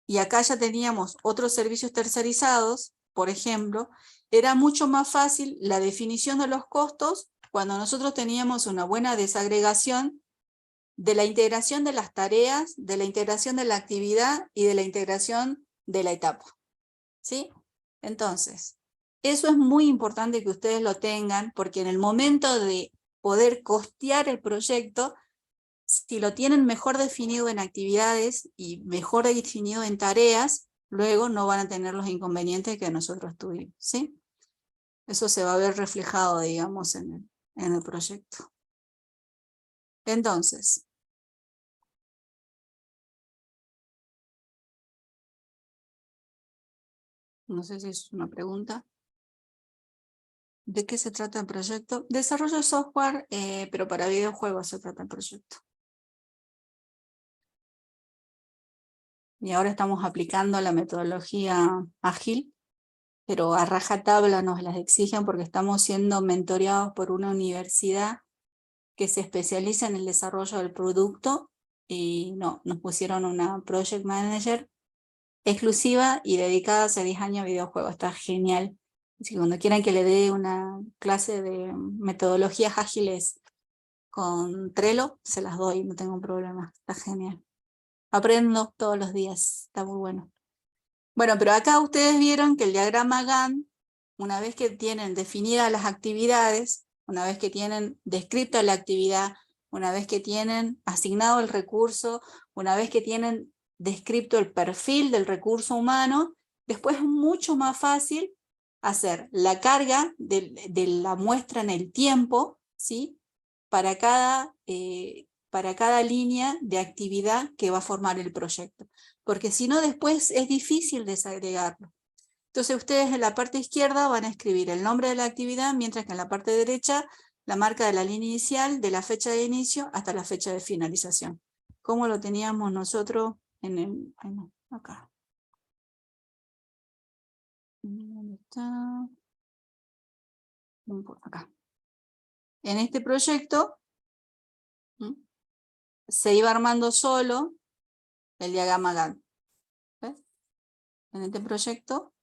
y acá ya teníamos otros servicios tercerizados, por ejemplo, era mucho más fácil la definición de los costos cuando nosotros teníamos una buena desagregación de la integración de las tareas, de la integración de la actividad y de la integración de la etapa, ¿sí? Entonces, eso es muy importante que ustedes lo tengan, porque en el momento de poder costear el proyecto, si lo tienen mejor definido en actividades y mejor definido en tareas, luego no van a tener los inconvenientes que nosotros tuvimos, ¿sí? Eso se va a ver reflejado, digamos, en el proyecto. Entonces, no sé si es una pregunta. ¿De qué se trata el proyecto? Desarrollo de software, pero para videojuegos se trata el proyecto. Y ahora estamos aplicando la metodología ágil, pero a rajatabla nos las exigen porque estamos siendo mentoreados por una universidad que se especializa en el desarrollo del producto, y no, nos pusieron una project manager exclusiva y dedicada hace 10 años a videojuegos. Está genial. Así que cuando quieran que le dé una clase de metodologías ágiles con Trello, se las doy, no tengo problema. Está genial. Aprendo todos los días, está muy bueno. Bueno, pero acá ustedes vieron que el diagrama Gantt, una vez que tienen definidas las actividades, una vez que tienen descrita la actividad, una vez que tienen asignado el recurso, una vez que tienen descrito el perfil del recurso humano, Después es mucho más fácil hacer la carga de la muestra en el tiempo, ¿sí? Para cada línea de actividad que va a formar el proyecto. Porque si no, después es difícil desagregarlo. Entonces ustedes en la parte izquierda van a escribir el nombre de la actividad, mientras que en la parte derecha la marca de la línea inicial, de la fecha de inicio hasta la fecha de finalización. ¿Cómo lo teníamos nosotros en el... Ay, no, acá. ¿Dónde está? Acá. En este proyecto se iba armando solo el diagrama Gantt. ¿Ves? En este proyecto,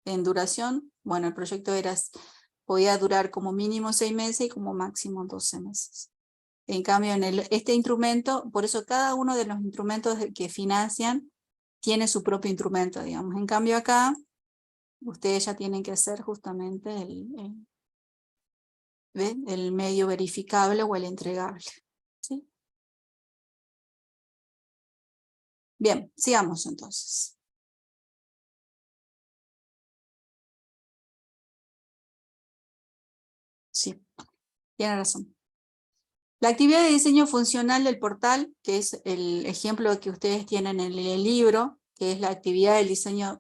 en duración, bueno, el proyecto podía durar como mínimo 6 meses y como máximo 12 meses. En cambio, en este instrumento, por eso cada uno de los instrumentos que financian tiene su propio instrumento, digamos. En cambio acá, ustedes ya tienen que hacer justamente el medio verificable o el entregable. ¿Sí? Bien, sigamos entonces. Sí, tiene razón. La actividad de diseño funcional del portal, que es el ejemplo que ustedes tienen en el libro, que es la actividad del diseño,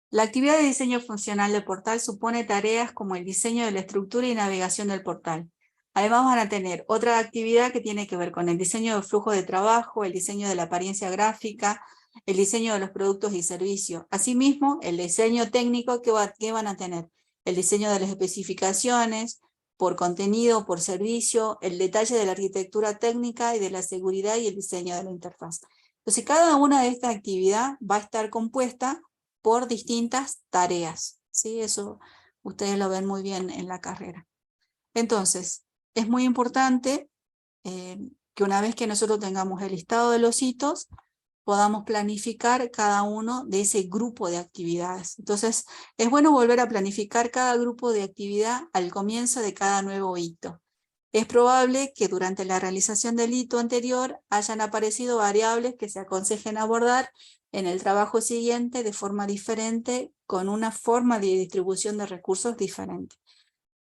la actividad de diseño funcional del portal supone tareas como el diseño de la estructura y navegación del portal. Además van a tener otra actividad que tiene que ver con el diseño del flujo de trabajo, el diseño de la apariencia gráfica, el diseño de los productos y servicios. Asimismo, el diseño técnico que van a tener. El diseño de las especificaciones, por contenido, por servicio, el detalle de la arquitectura técnica y de la seguridad y el diseño de la interfaz. Entonces, cada una de estas actividades va a estar compuesta por distintas tareas, ¿sí? Eso ustedes lo ven muy bien en la carrera. Entonces, es muy importante que una vez que nosotros tengamos el listado de los hitos, podamos planificar cada uno de ese grupo de actividades. Entonces, es bueno volver a planificar cada grupo de actividad al comienzo de cada nuevo hito. Es probable que durante la realización del hito anterior hayan aparecido variables que se aconsejen abordar en el trabajo siguiente de forma diferente, con una forma de distribución de recursos diferente.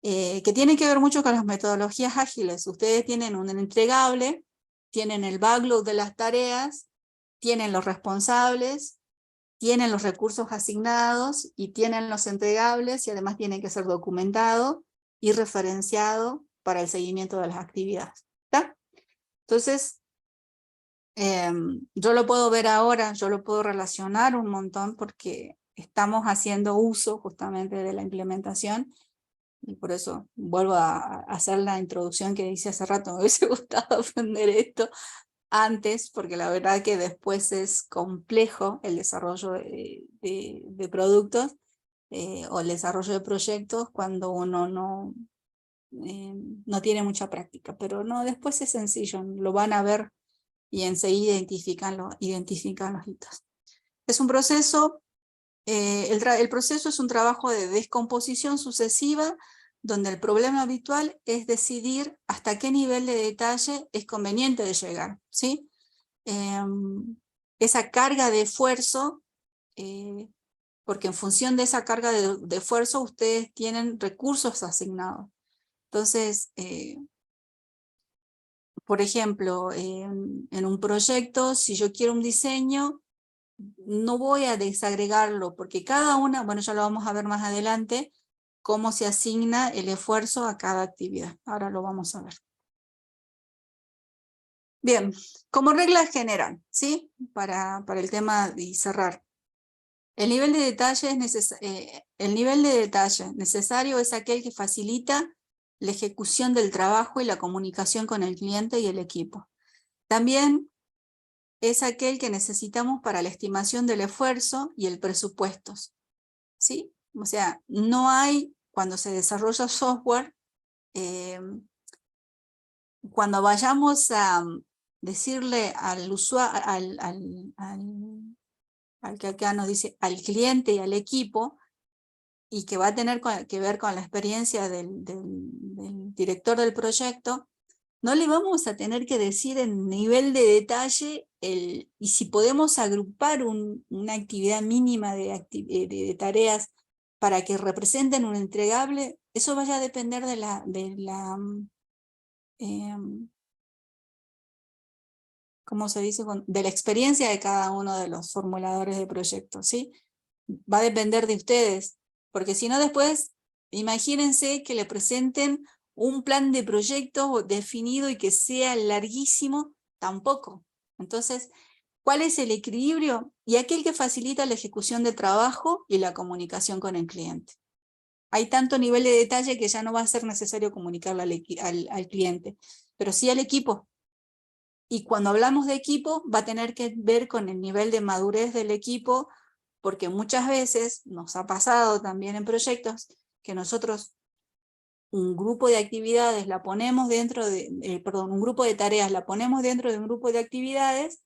Que tiene que ver mucho con las metodologías ágiles. Ustedes tienen un entregable, tienen el backlog de las tareas, tienen los responsables, tienen los recursos asignados y tienen los entregables, y además tienen que ser documentado y referenciado para el seguimiento de las actividades. ¿Está? Entonces, yo lo puedo ver ahora, yo lo puedo relacionar un montón porque estamos haciendo uso justamente de la implementación. Y por eso vuelvo a hacer la introducción que hice hace rato. Me hubiese gustado aprender esto antes, porque la verdad que después es complejo el desarrollo de productos o el desarrollo de proyectos cuando uno no tiene mucha práctica. Pero no, después es sencillo, lo van a ver y enseguida identifican los hitos. Es un proceso. El proceso es un trabajo de descomposición sucesiva donde el problema habitual es decidir hasta qué nivel de detalle es conveniente de llegar, ¿sí? Esa carga de esfuerzo, porque en función de esa carga de esfuerzo ustedes tienen recursos asignados. Entonces, por ejemplo, en un proyecto, si yo quiero un diseño, no voy a desagregarlo, porque cada una, bueno, ya lo vamos a ver más adelante, cómo se asigna el esfuerzo a cada actividad. Ahora lo vamos a ver. Bien, como regla general, ¿sí? Para el tema y cerrar. El nivel de detalle necesario es aquel que facilita la ejecución del trabajo y la comunicación con el cliente y el equipo. También es aquel que necesitamos para la estimación del esfuerzo y el presupuesto, ¿sí? O sea, no hay, cuando se desarrolla software, cuando vayamos a decirle al usuario, al que acá nos dice, al cliente y al equipo, y que va a tener que ver con la experiencia del director del proyecto, no le vamos a tener que decir en nivel de detalle y si podemos agrupar una actividad mínima de tareas para que representen un entregable, eso vaya a depender ¿cómo se dice? De la experiencia de cada uno de los formuladores de proyectos, ¿sí? Va a depender de ustedes, porque si no después, imagínense que le presenten un plan de proyecto definido y que sea larguísimo, tampoco. Entonces, ¿cuál es el equilibrio? Y aquel que facilita la ejecución de trabajo y la comunicación con el cliente. Hay tanto nivel de detalle que ya no va a ser necesario comunicarlo al cliente, pero sí al equipo. Y cuando hablamos de equipo, va a tener que ver con el nivel de madurez del equipo, porque muchas veces nos ha pasado también en proyectos que nosotros un grupo de actividades la ponemos dentro de, un grupo de tareas la ponemos dentro de un grupo de actividades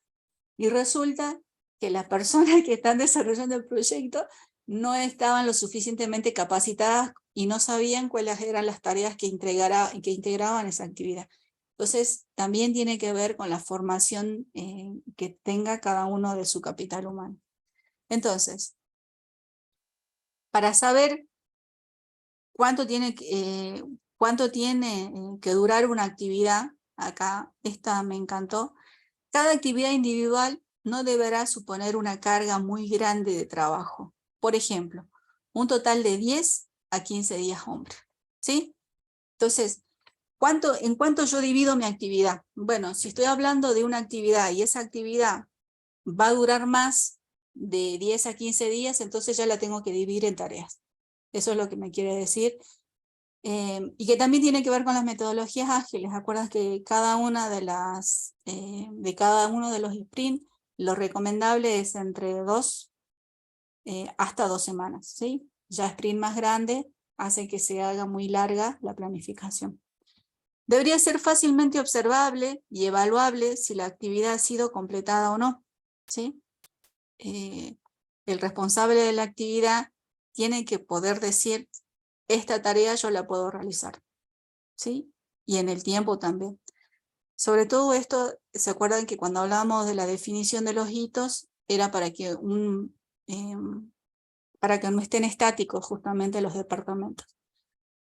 y resulta que las personas que están desarrollando el proyecto no estaban lo suficientemente capacitadas y no sabían cuáles eran las tareas que integraban esa actividad. Entonces, también tiene que ver con la formación que tenga cada uno de su capital humano. Entonces, para saber cuánto tiene que durar una actividad, acá esta me encantó, cada actividad individual no deberá suponer una carga muy grande de trabajo. Por ejemplo, un total de 10 a 15 días hombre, ¿sí? Entonces, ¿en cuánto yo divido mi actividad? Bueno, si estoy hablando de una actividad y esa actividad va a durar más de 10 a 15 días, entonces ya la tengo que dividir en tareas. Eso es lo que me quiere decir. Y que también tiene que ver con las metodologías ágiles. Acuerdas que cada uno de los sprints, lo recomendable es entre 2 hasta 2 semanas, ¿sí? Ya sprint más grande hace que se haga muy larga la planificación. Debería ser fácilmente observable y evaluable si la actividad ha sido completada o no, ¿sí? El responsable de la actividad tiene que poder decir, esta tarea yo la puedo realizar, ¿sí? Y en el tiempo también. Sobre todo esto, ¿se acuerdan que cuando hablábamos de la definición de los hitos, era para que no estén estáticos justamente los departamentos?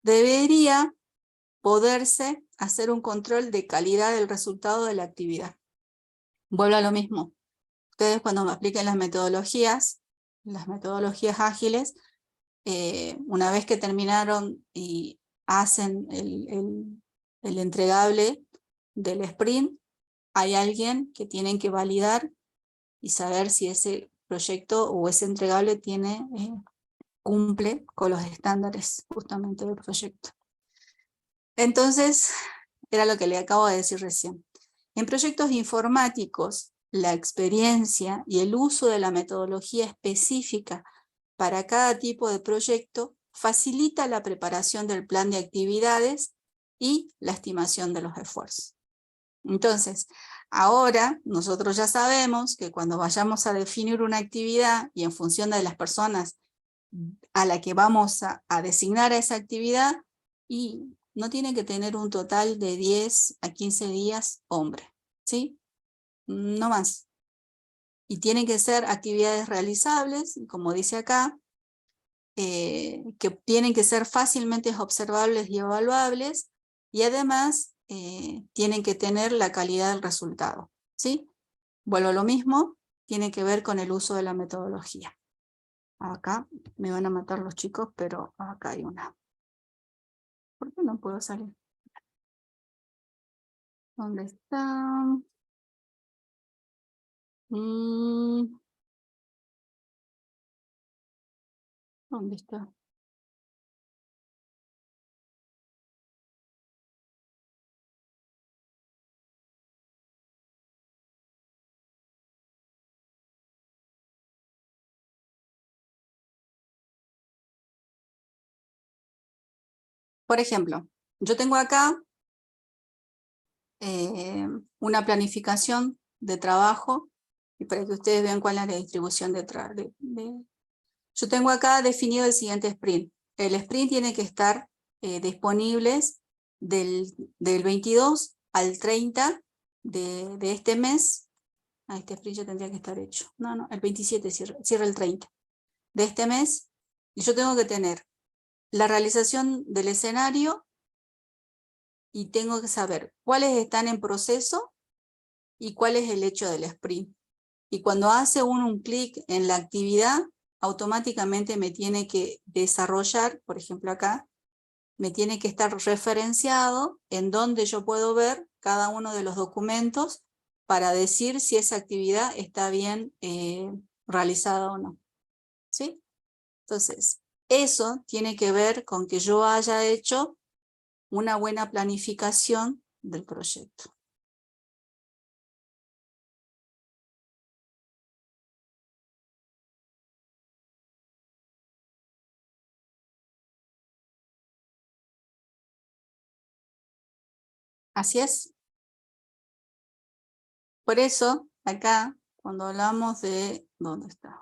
Debería poderse hacer un control de calidad del resultado de la actividad. Vuelvo a lo mismo. Ustedes cuando me apliquen las metodologías ágiles, una vez que terminaron y hacen el entregable del sprint, hay alguien que tienen que validar y saber si ese proyecto o ese entregable cumple con los estándares justamente del proyecto. Entonces, era lo que le acabo de decir recién. En proyectos informáticos, la experiencia y el uso de la metodología específica para cada tipo de proyecto facilita la preparación del plan de actividades y la estimación de los esfuerzos. Entonces, ahora nosotros ya sabemos que cuando vayamos a definir una actividad y en función de las personas a la que vamos a designar a esa actividad, y no tiene que tener un total de 10 a 15 días hombre, ¿sí? No más. Y tienen que ser actividades realizables, como dice acá, que tienen que ser fácilmente observables y evaluables, y además tienen que tener la calidad del resultado, ¿sí? Vuelvo a lo mismo, tiene que ver con el uso de la metodología. Acá me van a matar los chicos, pero acá hay una. ¿Por qué no puedo salir? ¿Dónde está? ¿Dónde está? Por ejemplo, yo tengo acá una planificación de trabajo, y para que ustedes vean cuál es la distribución detrás. Yo tengo acá definido el siguiente sprint. El sprint tiene que estar disponibles del 22 al 30 de este mes, este sprint ya tendría que estar hecho. No, el 27 cierra el 30 de este mes. Y yo tengo que tener la realización del escenario y tengo que saber cuáles están en proceso y cuál es el hecho del sprint. Y cuando hace uno un clic en la actividad, automáticamente me tiene que desarrollar, por ejemplo acá, me tiene que estar referenciado en donde yo puedo ver cada uno de los documentos para decir si esa actividad está bien realizada o no. ¿Sí? Entonces, eso tiene que ver con que yo haya hecho una buena planificación del proyecto. Así es. Por eso, acá, cuando hablamos de... ¿Dónde está?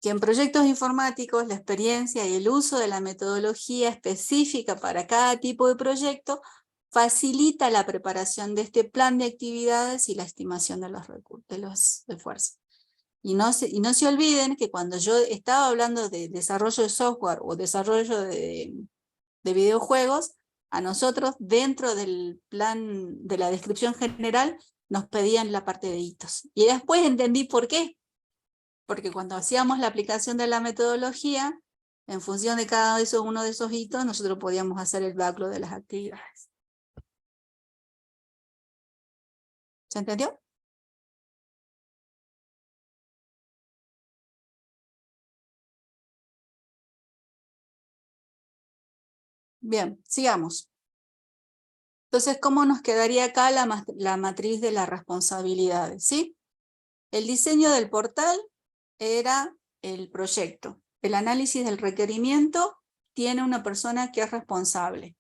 Que en proyectos informáticos la experiencia y el uso de la metodología específica para cada tipo de proyecto facilita la preparación de este plan de actividades y la estimación de los esfuerzos. Y no se olviden que cuando yo estaba hablando de desarrollo de software o desarrollo de videojuegos, a nosotros dentro del plan de la descripción general nos pedían la parte de hitos. Y después entendí por qué. Porque cuando hacíamos la aplicación de la metodología, en función de cada uno de esos hitos, nosotros podíamos hacer el backlog de las actividades. ¿Se entendió? Bien, sigamos. Entonces, ¿cómo nos quedaría acá la matriz de las responsabilidades? ¿Sí? El diseño del portal era el proyecto. El análisis del requerimiento tiene una persona que es responsable.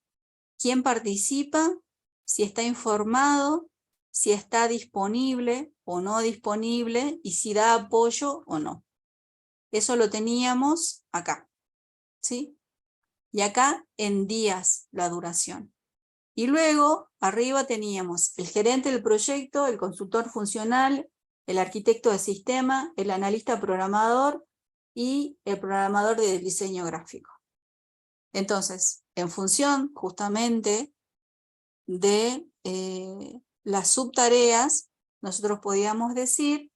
¿Quién participa? Si está informado, si está disponible o no disponible y si da apoyo o no. Eso lo teníamos acá, ¿sí? Y acá en días la duración. Y luego arriba teníamos el gerente del proyecto, el consultor funcional, el arquitecto de sistema, el analista programador y el programador de diseño gráfico. Entonces, en función justamente de las subtareas, nosotros podíamos decir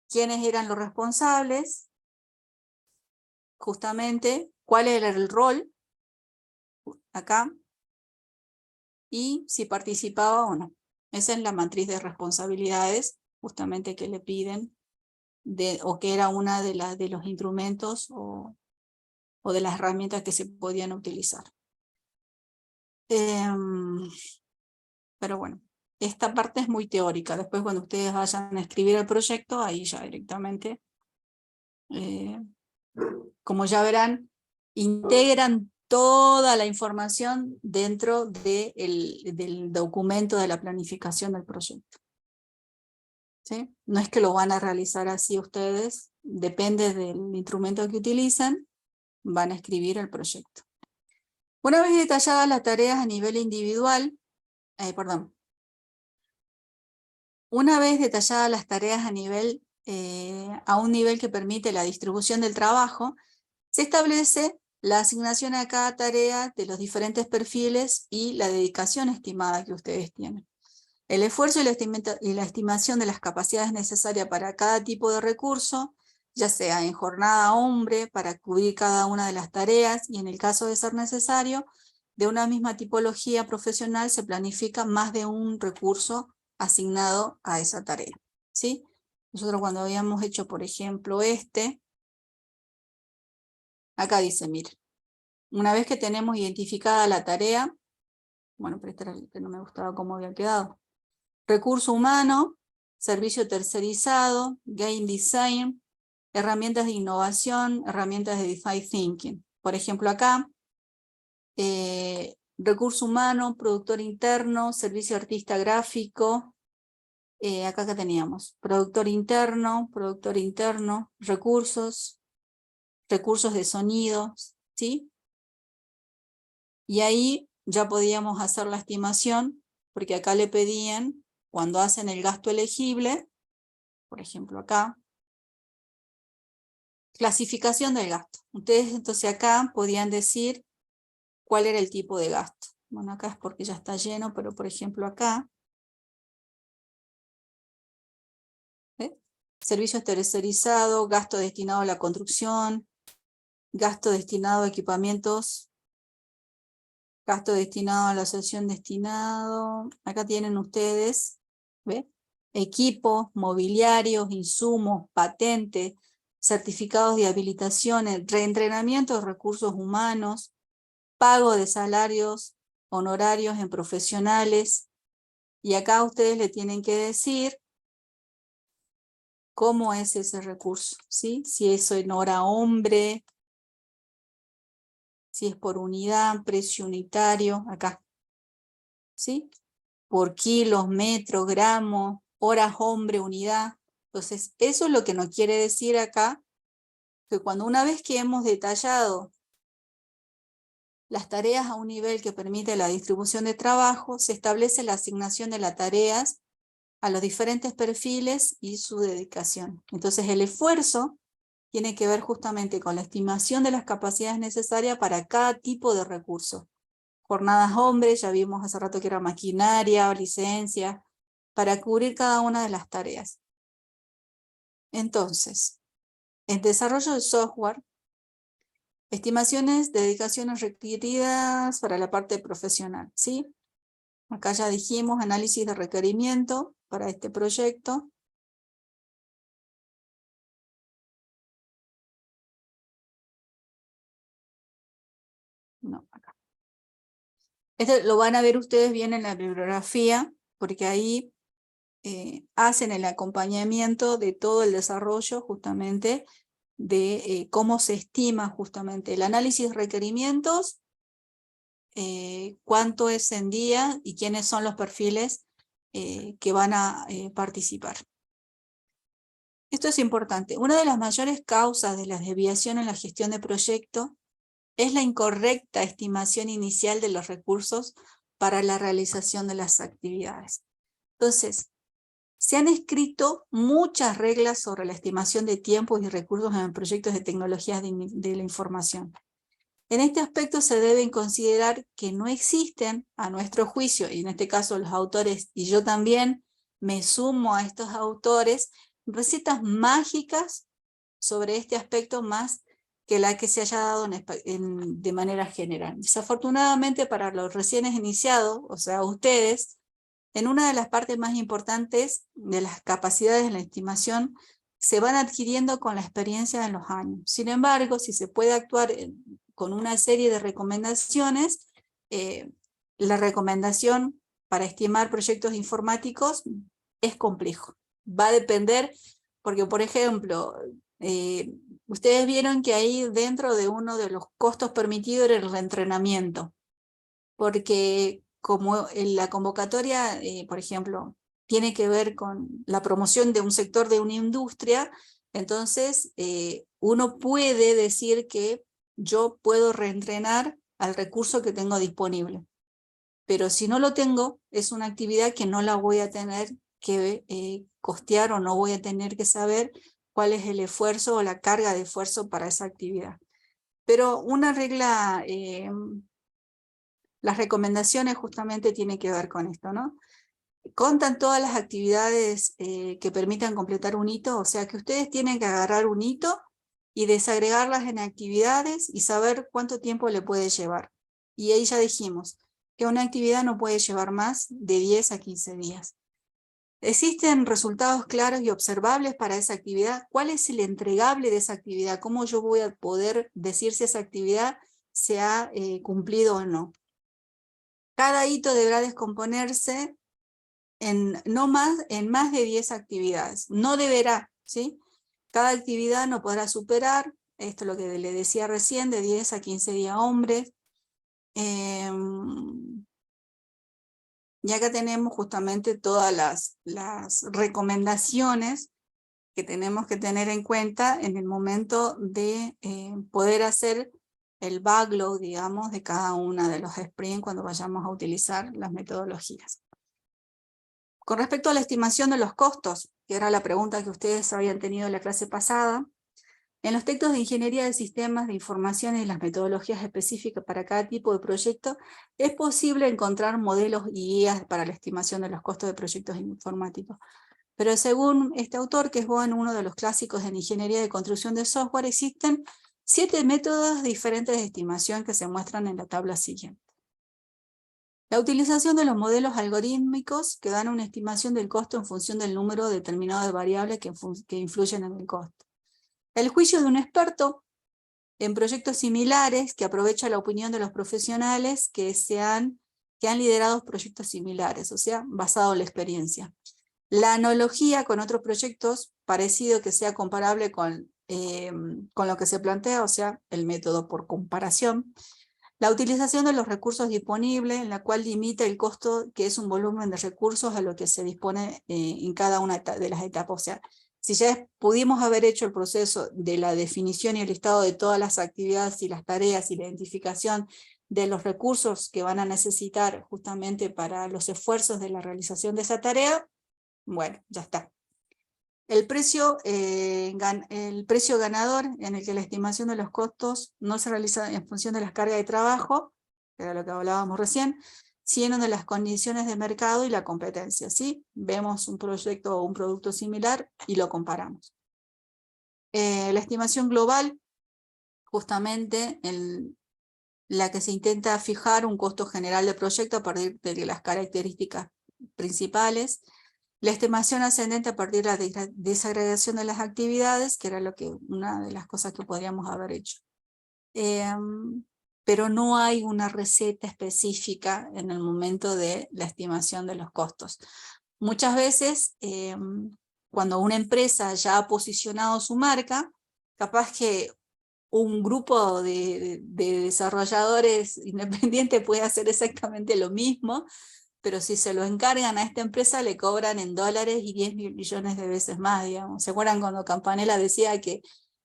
quiénes eran los responsables, justamente cuál era el rol, acá, y si participaba o no. Esa es la matriz de responsabilidades, justamente que le piden, o que era una de los instrumentos o de las herramientas que se podían utilizar. Pero bueno, esta parte es muy teórica. Después cuando ustedes vayan a escribir el proyecto, ahí ya directamente, como ya verán, integran toda la información dentro del documento de la planificación del proyecto. ¿Sí? No es que lo van a realizar así ustedes, depende del instrumento que utilizan, van a escribir el proyecto. Una vez detalladas las tareas a nivel individual, una vez detalladas las tareas a un nivel que permite la distribución del trabajo, se establece la asignación a cada tarea de los diferentes perfiles y la dedicación estimada que ustedes tienen. El esfuerzo y la estimación de las capacidades necesarias para cada tipo de recurso, ya sea en jornada hombre, para cubrir cada una de las tareas, y en el caso de ser necesario, de una misma tipología profesional se planifica más de un recurso asignado a esa tarea. ¿Sí? Nosotros cuando habíamos hecho, por ejemplo, acá dice, miren, una vez que tenemos identificada la tarea, bueno, pero este era el que no me gustaba cómo había quedado. Recurso humano, servicio tercerizado, game design, herramientas de innovación, herramientas de design thinking. Por ejemplo, acá, recurso humano, productor interno, servicio artista gráfico. Acá que teníamos, productor interno, recursos de sonido, ¿sí? Y ahí ya podíamos hacer la estimación, porque acá le pedían, cuando hacen el gasto elegible, por ejemplo acá, clasificación del gasto. Ustedes entonces acá podían decir cuál era el tipo de gasto. Bueno, acá es porque ya está lleno, pero por ejemplo acá, ¿eh? Servicios tercerizados, gasto destinado a la construcción, gasto destinado a equipamientos, gasto destinado a la asociación destinado. Acá tienen ustedes, ¿ve? Equipos, mobiliarios, insumos, patentes, certificados de habilitaciones, reentrenamiento de recursos humanos, pago de salarios, honorarios en profesionales. Y acá ustedes le tienen que decir cómo es ese recurso, ¿sí? Si es en hora hombre, si es por unidad, precio unitario, acá, ¿sí? Por kilos, metros, gramos, horas hombre, unidad. Entonces, eso es lo que nos quiere decir acá, que cuando una vez que hemos detallado las tareas a un nivel que permite la distribución de trabajo, se establece la asignación de las tareas a los diferentes perfiles y su dedicación. Entonces, el esfuerzo tiene que ver justamente con la estimación de las capacidades necesarias para cada tipo de recurso. Jornadas hombres, ya vimos hace rato que era maquinaria, licencia, para cubrir cada una de las tareas. Entonces, en desarrollo de software, estimaciones de dedicaciones requeridas para la parte profesional, ¿sí? Acá ya dijimos análisis de requerimiento para este proyecto. No, acá. Esto lo van a ver ustedes bien en la bibliografía, porque ahí hacen el acompañamiento de todo el desarrollo justamente de cómo se estima justamente el análisis de requerimientos, cuánto es en día y quiénes son los perfiles que van a participar. Esto es importante. Una de las mayores causas de la desviación en la gestión de proyecto es la incorrecta estimación inicial de los recursos para la realización de las actividades. Entonces, se han escrito muchas reglas sobre la estimación de tiempos y recursos en proyectos de tecnologías de la información. En este aspecto se deben considerar que no existen, a nuestro juicio, y en este caso los autores, y yo también me sumo a estos autores, recetas mágicas sobre este aspecto más que la que se haya dado de manera general. Desafortunadamente para los recién iniciados, o sea, ustedes, en una de las partes más importantes de las capacidades de la estimación se van adquiriendo con la experiencia de los años. Sin embargo, si se puede actuar con una serie de recomendaciones, la recomendación para estimar proyectos informáticos es complejo. Va a depender, porque por ejemplo, ustedes vieron que ahí dentro de uno de los costos permitidos era el reentrenamiento, porque como en la convocatoria, por ejemplo, tiene que ver con la promoción de un sector de una industria, entonces uno puede decir que yo puedo reentrenar al recurso que tengo disponible. Pero si no lo tengo, es una actividad que no la voy a tener que costear o no voy a tener que saber cuál es el esfuerzo o la carga de esfuerzo para esa actividad. Pero una regla... las recomendaciones justamente tienen que ver con esto, ¿no? Contan todas las actividades que permitan completar un hito, o sea que ustedes tienen que agarrar un hito y desagregarlas en actividades y saber cuánto tiempo le puede llevar. Y ahí ya dijimos que una actividad no puede llevar más de 10 a 15 días. ¿Existen resultados claros y observables para esa actividad? ¿Cuál es el entregable de esa actividad? ¿Cómo yo voy a poder decir si esa actividad se ha cumplido o no? Cada hito deberá descomponerse en más de 10 actividades. No deberá, ¿sí? Cada actividad no podrá superar, esto es lo que le decía recién, de 10 a 15 días hombres. Y acá tenemos justamente todas las recomendaciones que tenemos que tener en cuenta en el momento de poder hacer el backlog, digamos, de cada una de los sprints cuando vayamos a utilizar las metodologías. Con respecto a la estimación de los costos, que era la pregunta que ustedes habían tenido en la clase pasada, en los textos de ingeniería de sistemas de información y las metodologías específicas para cada tipo de proyecto, es posible encontrar modelos y guías para la estimación de los costos de proyectos informáticos. Pero según este autor, que es uno de los clásicos en ingeniería de construcción de software, existen 7 métodos diferentes de estimación que se muestran en la tabla siguiente. La utilización de los modelos algorítmicos que dan una estimación del costo en función del número determinado de variables que influyen en el costo. El juicio de un experto en proyectos similares que aprovecha la opinión de los profesionales que han liderado proyectos similares, o sea, basado en la experiencia. La analogía con otros proyectos parecido que sea comparable con lo que se plantea, o sea, el método por comparación. La utilización de los recursos disponibles, en la cual limita el costo, que es un volumen de recursos a lo que se dispone en cada una de las etapas. O sea, si ya pudimos haber hecho el proceso de la definición y el listado de todas las actividades y las tareas y la identificación de los recursos que van a necesitar justamente para los esfuerzos de la realización de esa tarea, bueno, ya está. El precio ganador, en el que la estimación de los costos no se realiza en función de las cargas de trabajo, que era lo que hablábamos recién, sino de las condiciones de mercado y la competencia, ¿sí? Vemos un proyecto o un producto similar y lo comparamos. La estimación global, justamente la que se intenta fijar un costo general del proyecto a partir de las características principales. La estimación ascendente a partir de la desagregación de las actividades, que era una de las cosas que podríamos haber hecho. Pero no hay una receta específica en el momento de la estimación de los costos. Muchas veces, cuando una empresa ya ha posicionado su marca, capaz que un grupo de desarrolladores independientes puede hacer exactamente lo mismo, pero si se lo encargan a esta empresa le cobran en dólares y 10 millones de veces más, digamos. ¿Se acuerdan cuando Campanella decía que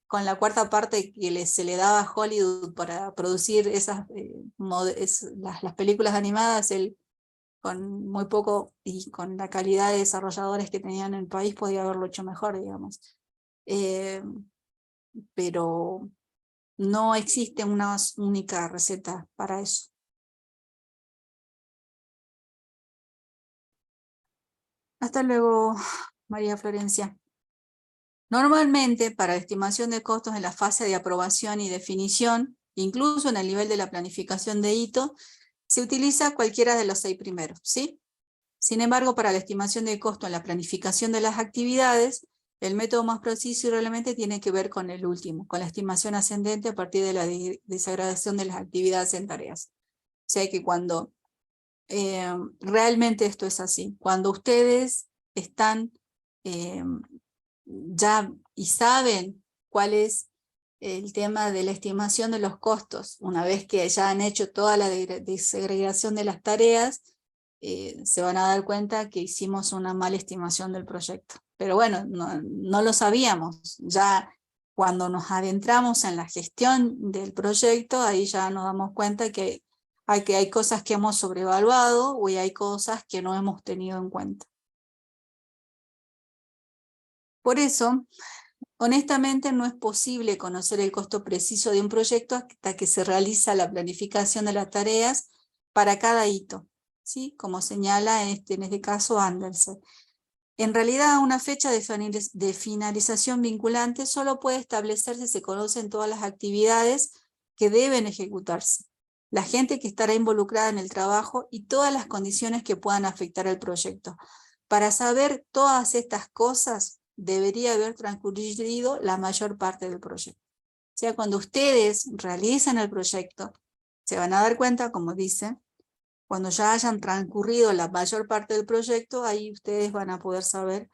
con la cuarta parte que se le daba a Hollywood para producir las películas animadas, él con muy poco y con la calidad de desarrolladores que tenían en el país podía haberlo hecho mejor, digamos. Pero no existe una única receta para eso. Hasta luego, María Florencia. Normalmente, para la estimación de costos en la fase de aprobación y definición, incluso en el nivel de la planificación de hito, se utiliza cualquiera de los 6 primeros, ¿sí? Sin embargo, para la estimación de costo en la planificación de las actividades, el método más preciso y realmente tiene que ver con el último, con la estimación ascendente a partir de la desagregación de las actividades en tareas. O sea que cuando realmente esto es así, cuando ustedes están ya y saben cuál es el tema de la estimación de los costos, una vez que ya han hecho toda la desagregación de las tareas, se van a dar cuenta que hicimos una mala estimación del proyecto. Pero bueno, no lo sabíamos. Ya cuando nos adentramos en la gestión del proyecto, ahí ya nos damos cuenta que hay cosas que hemos sobrevaluado o hay cosas que no hemos tenido en cuenta. Por eso, honestamente no es posible conocer el costo preciso de un proyecto hasta que se realiza la planificación de las tareas para cada hito, ¿sí? Como señala en este caso Andersen. En realidad, una fecha de finalización vinculante solo puede establecerse si se conocen todas las actividades que deben ejecutarse, la gente que estará involucrada en el trabajo y todas las condiciones que puedan afectar el proyecto. Para saber todas estas cosas, debería haber transcurrido la mayor parte del proyecto. O sea, cuando ustedes realizan el proyecto, se van a dar cuenta, como dice, cuando ya hayan transcurrido la mayor parte del proyecto, ahí ustedes van a poder saber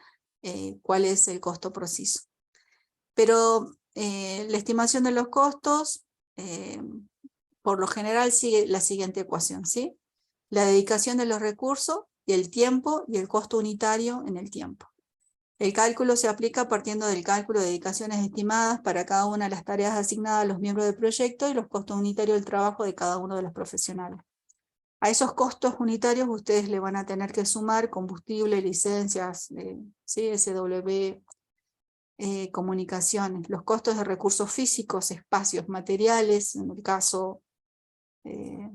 cuál es el costo preciso. Pero la estimación de los costos, por lo general, sigue la siguiente ecuación, ¿sí? La dedicación de los recursos y el tiempo y el costo unitario en el tiempo. El cálculo se aplica partiendo del cálculo de dedicaciones estimadas para cada una de las tareas asignadas a los miembros del proyecto y los costos unitarios del trabajo de cada uno de los profesionales. A esos costos unitarios ustedes le van a tener que sumar combustible, licencias, ¿sí? SW, comunicaciones, los costos de recursos físicos, espacios, materiales, en el caso de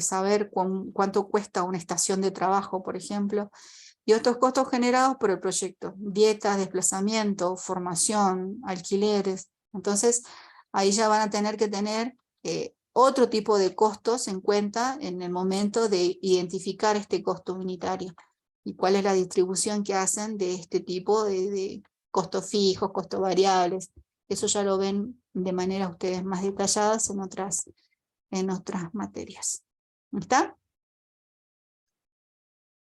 saber cuánto cuesta una estación de trabajo, por ejemplo, y otros costos generados por el proyecto, dietas, desplazamiento, formación, alquileres. Entonces, ahí ya van a tener que tener otro tipo de costos en cuenta en el momento de identificar este costo unitario y cuál es la distribución que hacen de este tipo de costos fijos, costos variables. Eso ya lo ven de manera ustedes más detalladas en otras materias. ¿Está?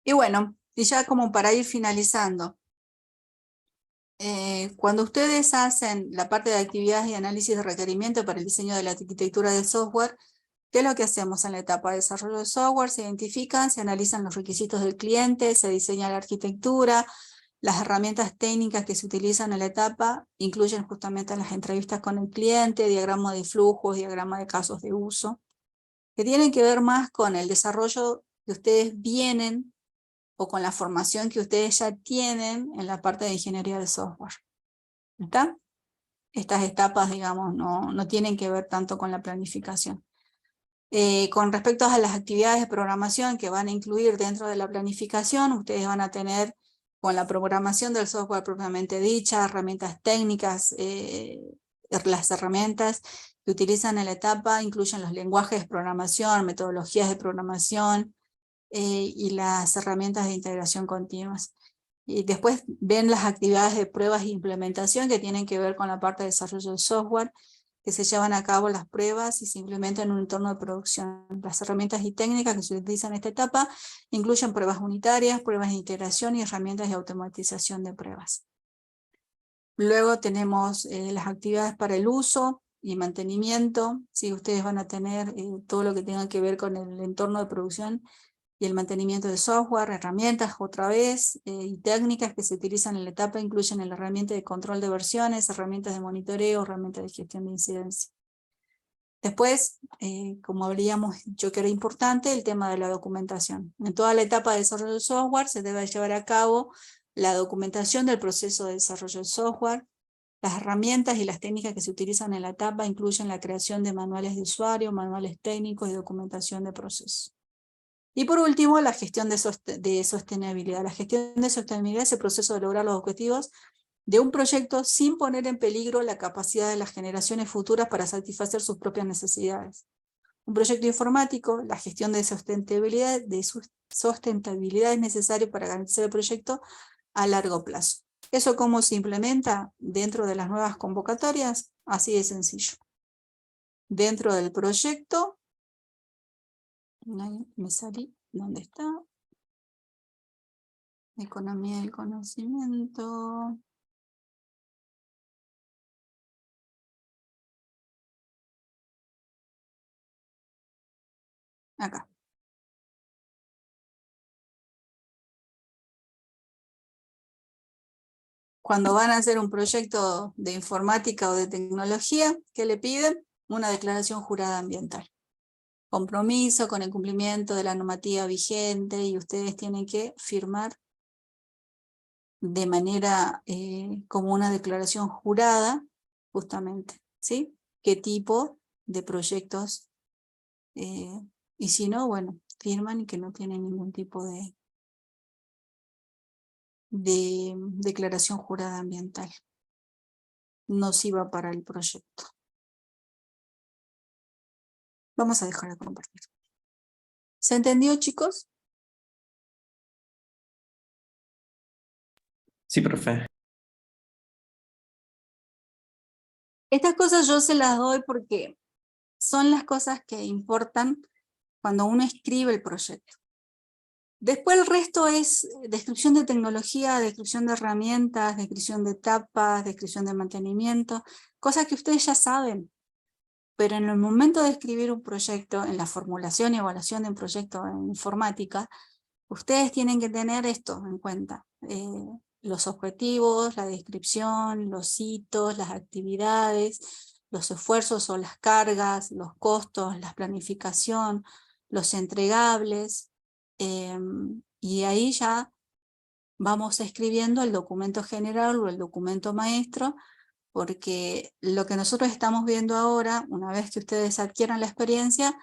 Y bueno, y ya como para ir finalizando, cuando ustedes hacen la parte de actividades y análisis de requerimiento para el diseño de la arquitectura del software, ¿qué es lo que hacemos en la etapa de desarrollo de software? Se identifican, se analizan los requisitos del cliente, se diseña la arquitectura, las herramientas técnicas que se utilizan en la etapa incluyen justamente las entrevistas con el cliente, diagrama de flujos, diagrama de casos de uso, que tienen que ver más con el desarrollo que ustedes vienen o con la formación que ustedes ya tienen en la parte de ingeniería de software. ¿Está? Estas etapas, digamos, no tienen que ver tanto con la planificación. Con respecto a las actividades de programación que van a incluir dentro de la planificación, ustedes van a tener con la programación del software propiamente dicha, herramientas técnicas, las herramientas que utilizan en la etapa incluyen los lenguajes de programación, metodologías de programación, y las herramientas de integración continuas. Y después ven las actividades de pruebas e implementación que tienen que ver con la parte de desarrollo de software, que se llevan a cabo las pruebas y se implementan en un entorno de producción. Las herramientas y técnicas que se utilizan en esta etapa incluyen pruebas unitarias, pruebas de integración y herramientas de automatización de pruebas. Luego tenemos las actividades para el uso y mantenimiento. ¿Sí? Ustedes van a tener todo lo que tenga que ver con el entorno de producción y el mantenimiento de software, herramientas otra vez, y técnicas que se utilizan en la etapa incluyen la herramienta de control de versiones, herramientas de monitoreo, herramientas de gestión de incidencia. Después, como habríamos dicho que era importante, el tema de la documentación. En toda la etapa de desarrollo de software se debe llevar a cabo la documentación del proceso de desarrollo de software. Las herramientas y las técnicas que se utilizan en la etapa incluyen la creación de manuales de usuario, manuales técnicos y documentación de proceso. Y por último, la gestión de sostenibilidad. La gestión de sostenibilidad es el proceso de lograr los objetivos de un proyecto sin poner en peligro la capacidad de las generaciones futuras para satisfacer sus propias necesidades. Un proyecto informático, la gestión de sustentabilidad es necesario para garantizar el proyecto a largo plazo. ¿Eso cómo se implementa dentro de las nuevas convocatorias? Así de sencillo. Dentro del proyecto, me salí, ¿dónde está? Economía del conocimiento. Acá. Cuando van a hacer un proyecto de informática o de tecnología, ¿qué le piden? Una declaración jurada ambiental. Compromiso con el cumplimiento de la normativa vigente y ustedes tienen que firmar de manera como una declaración jurada, justamente, ¿sí? ¿Qué tipo de proyectos? Y si no, bueno, firman y que no tienen ningún tipo de declaración jurada ambiental nociva para el proyecto. Vamos a dejar de compartir. ¿Se entendió, chicos? Sí, profe. Estas cosas yo se las doy porque son las cosas que importan cuando uno escribe el proyecto. Después el resto es descripción de tecnología, descripción de herramientas, descripción de etapas, descripción de mantenimiento, cosas que ustedes ya saben. Pero en el momento de escribir un proyecto, en la formulación y evaluación de un proyecto en informática, Ustedes tienen que tener esto en cuenta. Los objetivos, la descripción, los hitos, las actividades, los esfuerzos o las cargas, los costos, la planificación, los entregables, y ahí ya vamos escribiendo el documento general o el documento maestro, porque lo que nosotros estamos viendo ahora, una vez que ustedes adquieran la experiencia,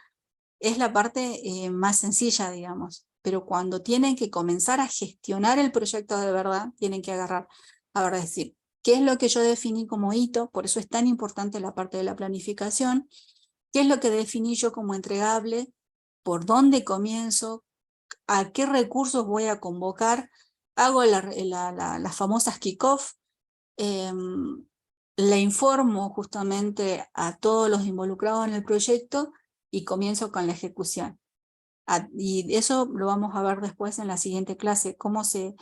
es la parte más sencilla, digamos. Pero cuando tienen que comenzar a gestionar el proyecto de verdad, tienen que agarrar, ahora decir, ¿qué es lo que yo definí como hito? Por eso es tan importante la parte de la planificación. ¿Qué es lo que definí yo como entregable? ¿Por dónde comienzo? ¿A qué recursos voy a convocar? Hago las famosas kick-off. Le informo justamente a todos los involucrados en el proyecto y comienzo con la ejecución. Y eso lo vamos a ver después en la siguiente clase, cómo se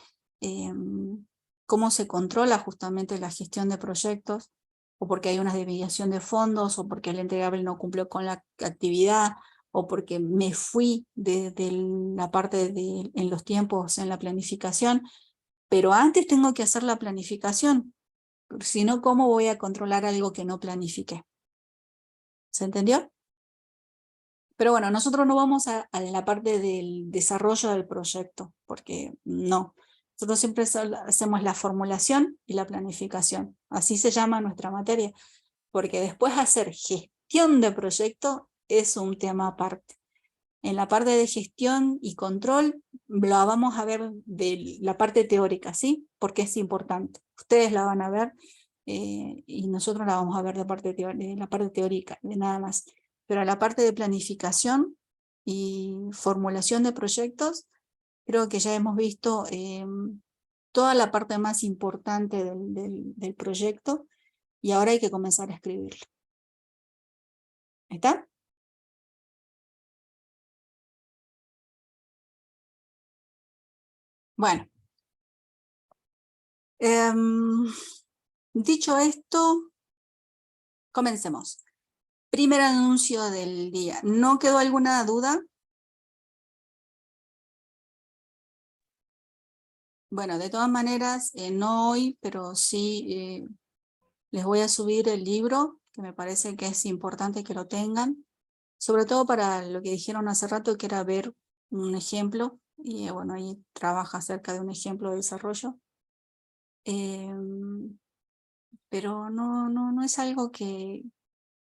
controla justamente la gestión de proyectos, o porque hay una desviación de fondos, o porque el entregable no cumplió con la actividad, o porque me fui de la parte en los tiempos, en la planificación, pero antes tengo que hacer la planificación, si no, ¿cómo voy a controlar algo que no planifiqué? ¿Se entendió? Pero bueno, nosotros no vamos a la parte del desarrollo del proyecto, porque no. Nosotros siempre hacemos la formulación y la planificación. Así se llama nuestra materia, porque después hacer gestión de proyecto es un tema aparte. En la parte de gestión y control la vamos a ver de la parte teórica, ¿sí? Porque es importante. Ustedes la van a ver y nosotros la vamos a ver de la parte teórica, de nada más. Pero la parte de planificación y formulación de proyectos, creo que ya hemos visto toda la parte más importante del proyecto y ahora hay que comenzar a escribirlo. ¿Está? Bueno. Dicho esto, comencemos. Primer anuncio del día. ¿No quedó alguna duda? Bueno, de todas maneras, no hoy, pero sí les voy a subir el libro, que me parece que es importante que lo tengan, sobre todo para lo que dijeron hace rato, que era ver un ejemplo, y bueno, ahí trabaja acerca de un ejemplo de desarrollo. Pero no es algo que,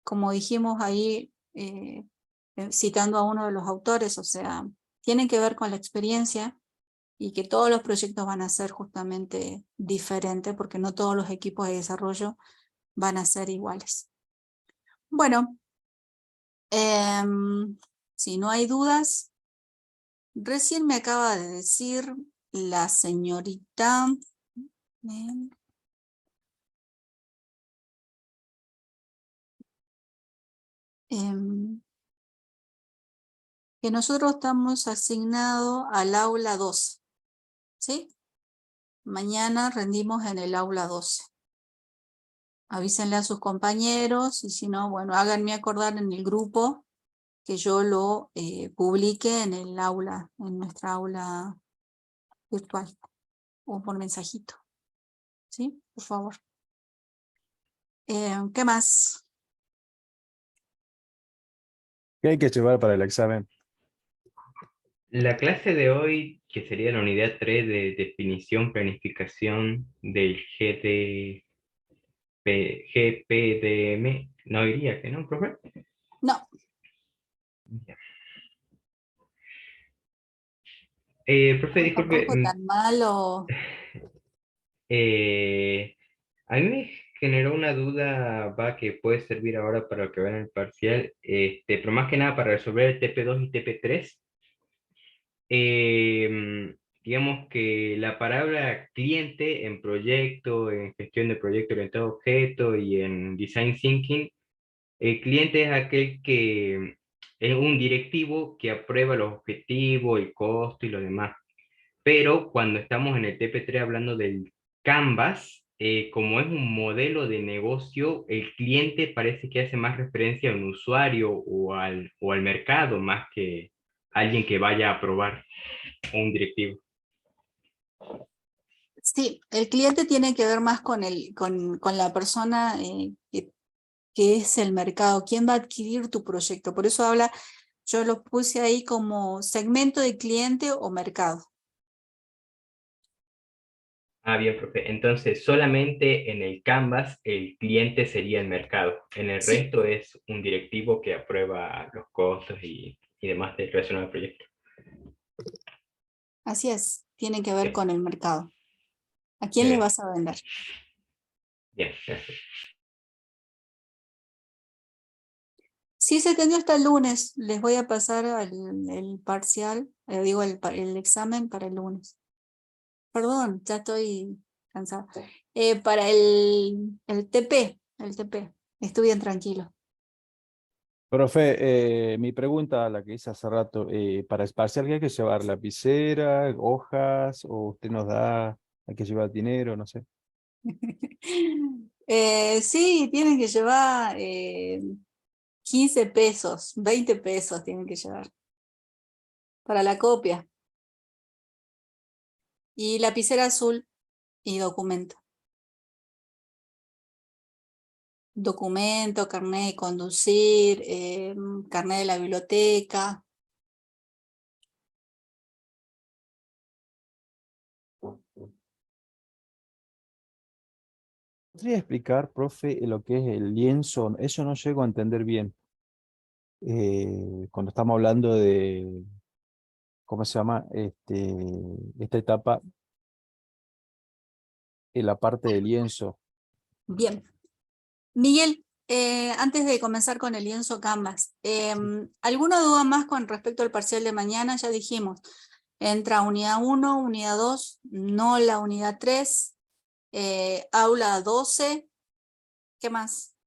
como dijimos ahí, citando a uno de los autores, o sea, tiene que ver con la experiencia y que todos los proyectos van a ser justamente diferentes porque no todos los equipos de desarrollo van a ser iguales. Bueno, si no hay dudas, recién me acaba de decir la señorita... que nosotros estamos asignados al aula 12, ¿sí? Mañana rendimos en el aula 12. Avísenle a sus compañeros y si no, bueno, háganme acordar en el grupo que yo lo publique en el aula, en nuestra aula virtual o por mensajito, ¿sí? Por favor. ¿Qué más? ¿Qué hay que llevar para el examen? La clase de hoy, que sería la unidad 3 de definición, planificación del GPDM, no diría que no, profe. No. Profe, disculpe. Tampoco tan malo. A mí me generó una duda, va, que puede servir ahora para lo que va en el parcial, pero más que nada para resolver el TP2 y TP3. Digamos que la palabra cliente en proyecto, en gestión de proyecto orientado a objeto y en design thinking, el cliente es aquel que es un directivo que aprueba los objetivos, el costo y lo demás. Pero cuando estamos en el TP3 hablando del Canvas, como es un modelo de negocio, el cliente parece que hace más referencia a un usuario o al mercado más que alguien que vaya a aprobar. un directivo. Sí, el cliente tiene que ver más con la persona que es el mercado, quién va a adquirir tu proyecto. Por eso yo lo puse ahí como segmento de cliente o mercado. Ah, bien, profe. Entonces, solamente en el Canvas el cliente sería el mercado. En el Sí, resto es un directivo que aprueba los costos y demás relacionado al proyecto. así es, tiene que ver Bien, con el mercado. ¿A quién le bien, vas a vender? bien, gracias. Sí, se atendió hasta el lunes. Les voy a pasar el parcial, el examen para el lunes. Perdón, ya estoy cansada. Para el TP, estudien tranquilo. Profe, mi pregunta, la que hice hace rato, para el parcial, ¿qué hay que llevar? ¿Lapicera, hojas, o usted nos da, hay que llevar dinero, no sé? Sí, tienen que llevar 15 pesos, 20 pesos tienen que llevar para la copia. Y lapicera azul y documento. Documento, carnet de conducir, carnet de la biblioteca. ¿Podría explicar, profe, lo que es el lienzo? Eso no llego a entender bien. Cuando estamos hablando de, ¿cómo se llama? Esta etapa, en la parte del lienzo. Bien. Miguel, antes de comenzar con el lienzo Canvas, ¿alguna duda más con respecto al parcial de mañana? Ya dijimos, entra unidad 1, unidad 2, no la unidad 3, aula 12, ¿qué más?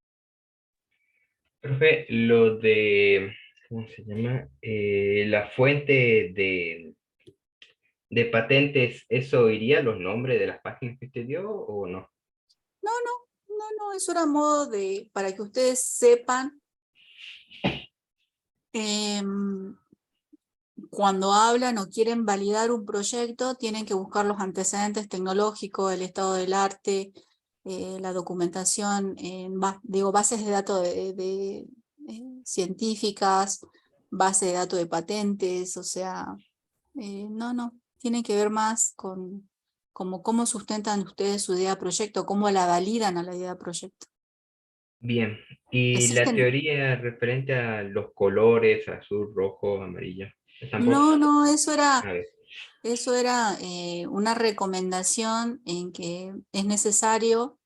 Profe, lo de, ¿cómo se llama? La fuente de patentes, ¿eso iría a los nombres de las páginas que usted dio o no? No, eso era modo para que ustedes sepan cuando hablan o quieren validar un proyecto, tienen que buscar los antecedentes tecnológicos, el estado del arte, la documentación, bases de datos científicas, bases de datos de patentes, o sea, tiene que ver más con cómo sustentan ustedes su idea de proyecto, cómo la validan a la idea de proyecto. Bien, y la Existen, teoría referente a los colores, azul, rojo, amarillo, ¿tampoco? no, eso era... A ver, Eso era una recomendación en que es necesario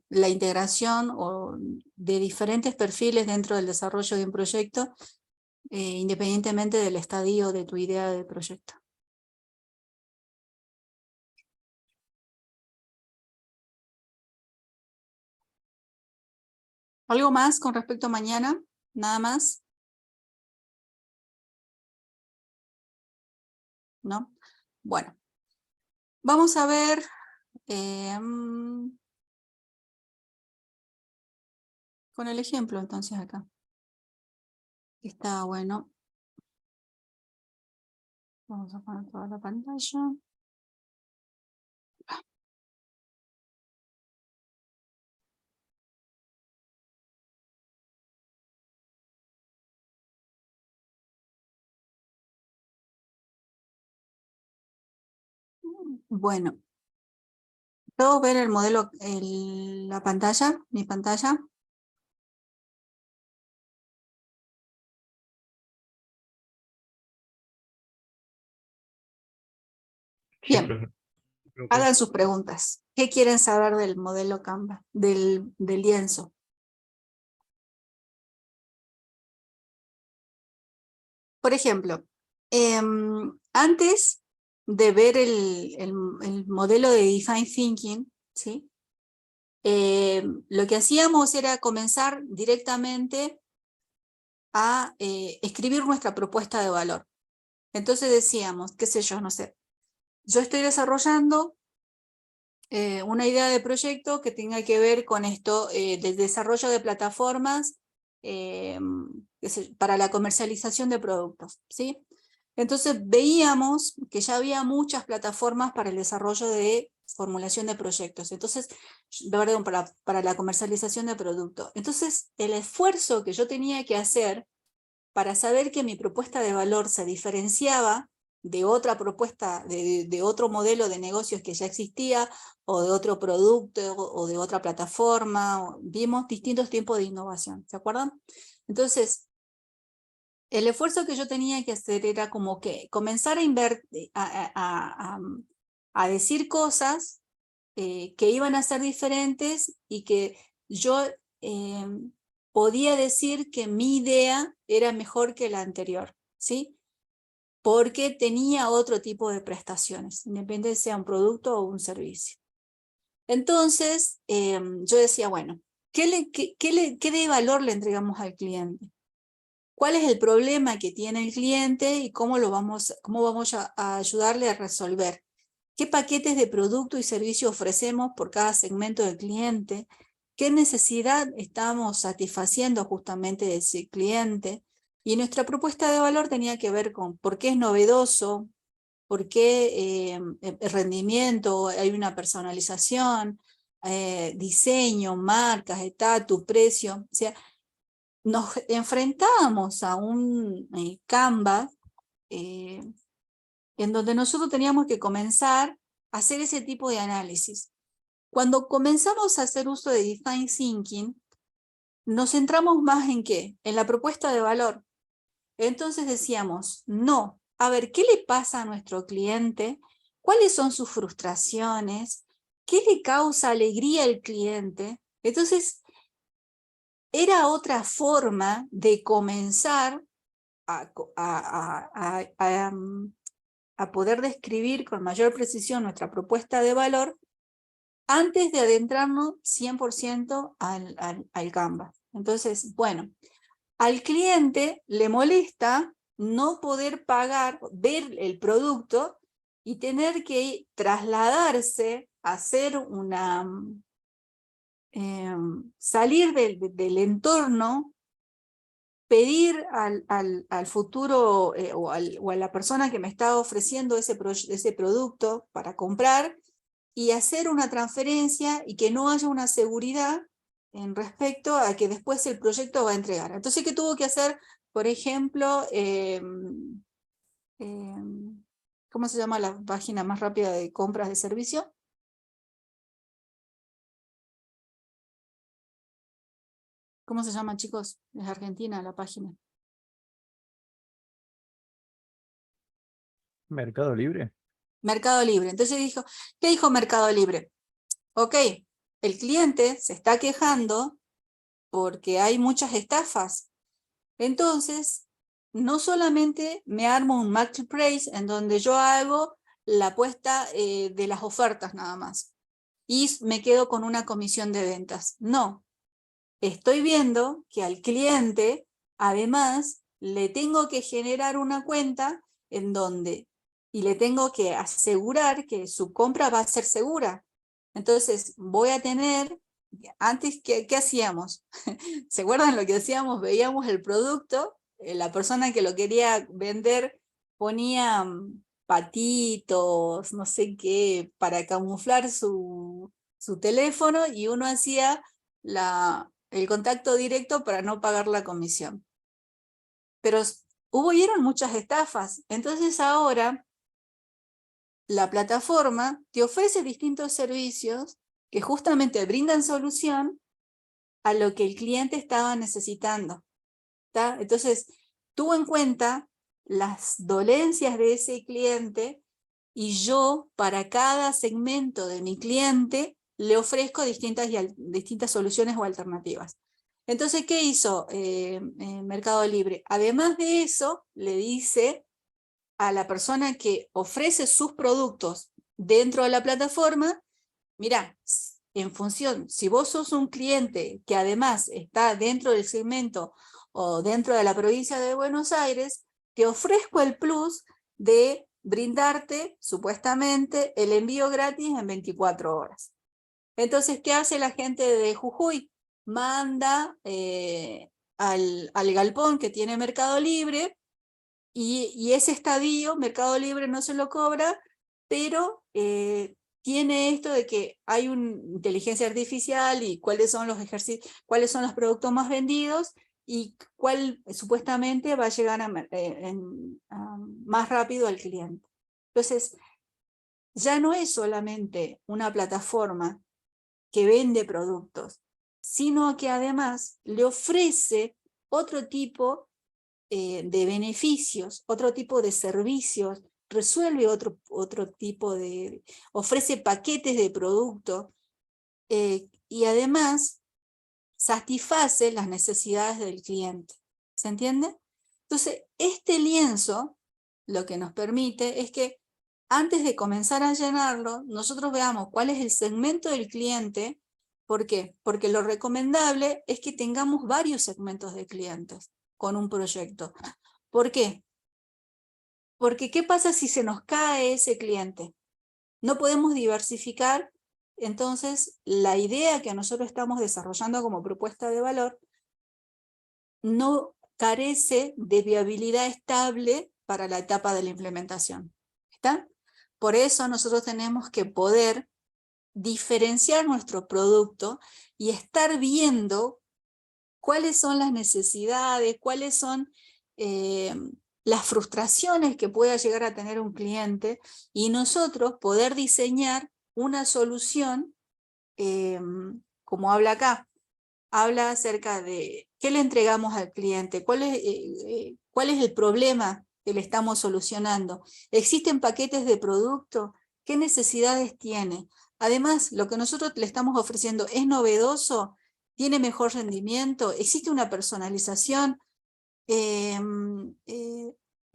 la integración de diferentes perfiles dentro del desarrollo de un proyecto, independientemente del estadio de tu idea de proyecto. ¿Algo más con respecto a mañana? ¿Nada más? ¿No? Bueno, vamos a ver... con el ejemplo entonces acá. Está bueno. Vamos a poner toda la pantalla. Bueno, ¿puedo ver el modelo, la pantalla, mi pantalla? sí, Bien, profe. hagan sus preguntas. ¿Qué quieren saber del modelo Canva, del lienzo? Por ejemplo, antes de ver el modelo de Design Thinking, ¿sí? Lo que hacíamos era comenzar directamente a escribir nuestra propuesta de valor. Entonces decíamos, qué sé yo, no sé, yo estoy desarrollando una idea de proyecto que tenga que ver con esto del desarrollo de plataformas para la comercialización de productos, ¿sí? Entonces veíamos que ya había muchas plataformas para el desarrollo de formulación de proyectos, entonces, perdón, para la comercialización de productos. Entonces, el esfuerzo que yo tenía que hacer para saber que mi propuesta de valor se diferenciaba de otra propuesta, de otro modelo de negocios que ya existía, o de otro producto, o de otra plataforma, vimos distintos tiempos de innovación, ¿se acuerdan? Entonces, el esfuerzo que yo tenía que hacer era como que comenzar a decir cosas que iban a ser diferentes y que yo podía decir que mi idea era mejor que la anterior, ¿sí? Porque tenía otro tipo de prestaciones, independientemente sea un producto o un servicio. Entonces, yo decía, bueno, ¿qué de valor le entregamos al cliente? ¿Cuál es el problema que tiene el cliente y cómo vamos a ayudarle a resolver? ¿Qué paquetes de producto y servicio ofrecemos por cada segmento del cliente? ¿Qué necesidad estamos satisfaciendo justamente de ese cliente? Y nuestra propuesta de valor tenía que ver con por qué es novedoso, por qué el rendimiento, hay una personalización, diseño, marcas, estatus, precio. O sea, nos enfrentábamos a un Canva en donde nosotros teníamos que comenzar a hacer ese tipo de análisis. Cuando comenzamos a hacer uso de Design Thinking, nos centramos más en ¿qué? En la propuesta de valor. Entonces decíamos, no, a ver, ¿qué le pasa a nuestro cliente? ¿Cuáles son sus frustraciones? ¿Qué le causa alegría al cliente? Entonces, era otra forma de comenzar a poder describir con mayor precisión nuestra propuesta de valor antes de adentrarnos 100% al Canva. Entonces, bueno, al cliente le molesta no poder pagar, ver el producto y tener que trasladarse, hacer salir del entorno, pedir al futuro o a la persona que me está ofreciendo ese producto para comprar y hacer una transferencia y que no haya una seguridad en respecto a que después el proyecto va a entregar. Entonces, ¿qué tuvo que hacer? Por ejemplo, ¿cómo se llama la página más rápida de compras de servicio? ¿Cómo se llama, chicos? Es Argentina la página. Mercado Libre. Mercado Libre. Entonces dijo, ¿qué dijo Mercado Libre? Ok, el cliente se está quejando porque hay muchas estafas. Entonces, no solamente me armo un marketplace en donde yo hago la puesta de las ofertas nada más y me quedo con una comisión de ventas. No, estoy viendo que al cliente, además, le tengo que generar una cuenta en donde, y le tengo que asegurar que su compra va a ser segura. Entonces, voy a tener, antes, ¿qué hacíamos? ¿Se acuerdan lo que hacíamos? Veíamos el producto, la persona que lo quería vender ponía patitos, no sé qué, para camuflar su teléfono y uno hacía el contacto directo para no pagar la comisión. Pero hubieron muchas estafas, entonces ahora la plataforma te ofrece distintos servicios que justamente brindan solución a lo que el cliente estaba necesitando. ¿Tá? Entonces, tuvo en cuenta las dolencias de ese cliente y yo para cada segmento de mi cliente le ofrezco distintas soluciones o alternativas. Entonces, ¿qué hizo Mercado Libre? Además de eso, le dice a la persona que ofrece sus productos dentro de la plataforma, mira, en función, si vos sos un cliente que además está dentro del segmento o dentro de la provincia de Buenos Aires, te ofrezco el plus de brindarte, supuestamente, el envío gratis en 24 horas. Entonces, ¿qué hace la gente de Jujuy? Manda al galpón que tiene Mercado Libre y ese estadio Mercado Libre no se lo cobra, pero tiene esto de que hay una inteligencia artificial y cuáles son los cuáles son los productos más vendidos y cuál supuestamente va a llegar más rápido al cliente. Entonces, ya no es solamente una plataforma que vende productos, sino que además le ofrece otro tipo de beneficios, otro tipo de servicios, resuelve otro tipo de, ofrece paquetes de productos y además satisface las necesidades del cliente. ¿Se entiende? Entonces, este lienzo lo que nos permite es que antes de comenzar a llenarlo, nosotros veamos cuál es el segmento del cliente. ¿Por qué? Porque lo recomendable es que tengamos varios segmentos de clientes con un proyecto. ¿Por qué? Porque ¿qué pasa si se nos cae ese cliente? No podemos diversificar. Entonces, la idea que nosotros estamos desarrollando como propuesta de valor no carece de viabilidad estable para la etapa de la implementación. ¿Está? Por eso nosotros tenemos que poder diferenciar nuestro producto y estar viendo cuáles son las necesidades, cuáles son las frustraciones que pueda llegar a tener un cliente y nosotros poder diseñar una solución, como habla acá, habla acerca de qué le entregamos al cliente, cuál es el problema que le estamos solucionando. ¿Existen paquetes de producto? ¿Qué necesidades tiene? Además, lo que nosotros le estamos ofreciendo es novedoso, tiene mejor rendimiento, existe una personalización,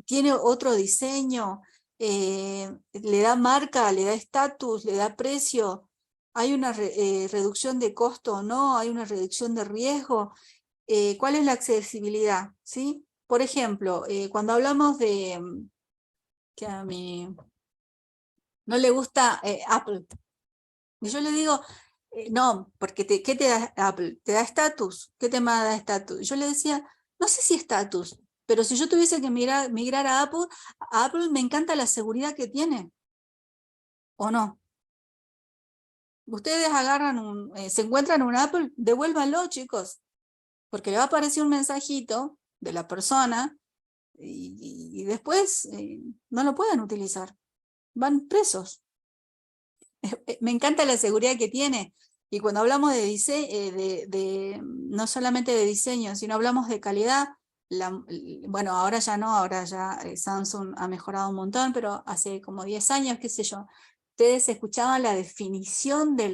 tiene otro diseño, le da marca, le da estatus, le da precio, hay una reducción de costo o no, hay una reducción de riesgo, ¿cuál es la accesibilidad? ¿Sí? Por ejemplo, cuando hablamos de que a mí no le gusta Apple, y yo le digo, no, porque ¿qué te da Apple? ¿Te da estatus? ¿Qué te da estatus? Yo le decía, no sé si estatus, pero si yo tuviese que migrar a Apple me encanta la seguridad que tiene, ¿o no? Ustedes agarran se encuentran un Apple, devuélvanlo, chicos, porque le va a aparecer un mensajito de la persona y después no lo pueden utilizar, van presos. Me encanta la seguridad que tiene. Y cuando hablamos de diseño, no solamente de diseño, sino hablamos de calidad, bueno, ahora ya no, ahora ya Samsung ha mejorado un montón, pero hace como 10 años, qué sé yo, ustedes escuchaban la definición de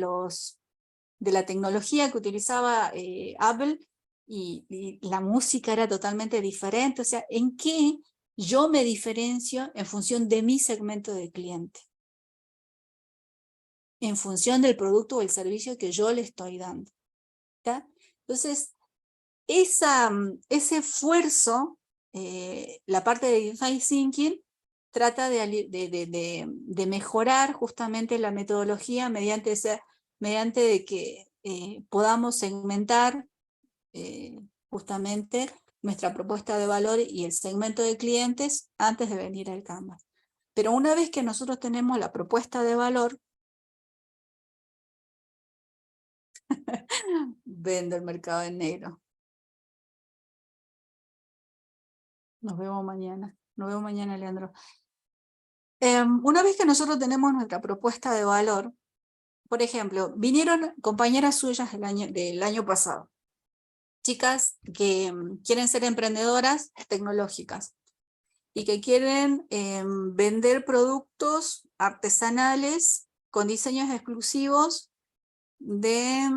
la tecnología que utilizaba Apple y la música era totalmente diferente. O sea, ¿en qué yo me diferencio en función de mi segmento de cliente? En función del producto o el servicio que yo le estoy dando. ¿Está? Entonces, ese esfuerzo, la parte de Design Thinking, trata de mejorar justamente la metodología mediante de que podamos segmentar justamente nuestra propuesta de valor y el segmento de clientes antes de venir al Canvas. Pero una vez que nosotros tenemos la propuesta de valor, vendo el mercado en negro. Nos vemos mañana. Nos vemos mañana, Leandro. Una vez que nosotros tenemos nuestra propuesta de valor, por ejemplo, vinieron compañeras suyas del año pasado, chicas que quieren ser emprendedoras tecnológicas y que quieren vender productos artesanales con diseños exclusivos de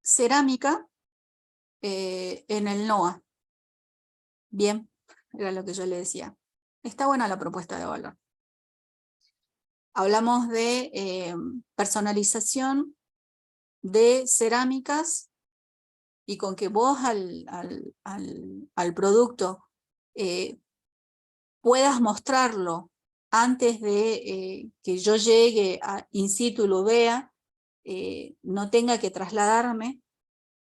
cerámica en el NOA. Bien, era lo que yo le decía. Está buena la propuesta de valor. Hablamos de personalización de cerámicas y con que vos al producto puedas mostrarlo antes de que yo llegue in situ y lo vea, no tenga que trasladarme,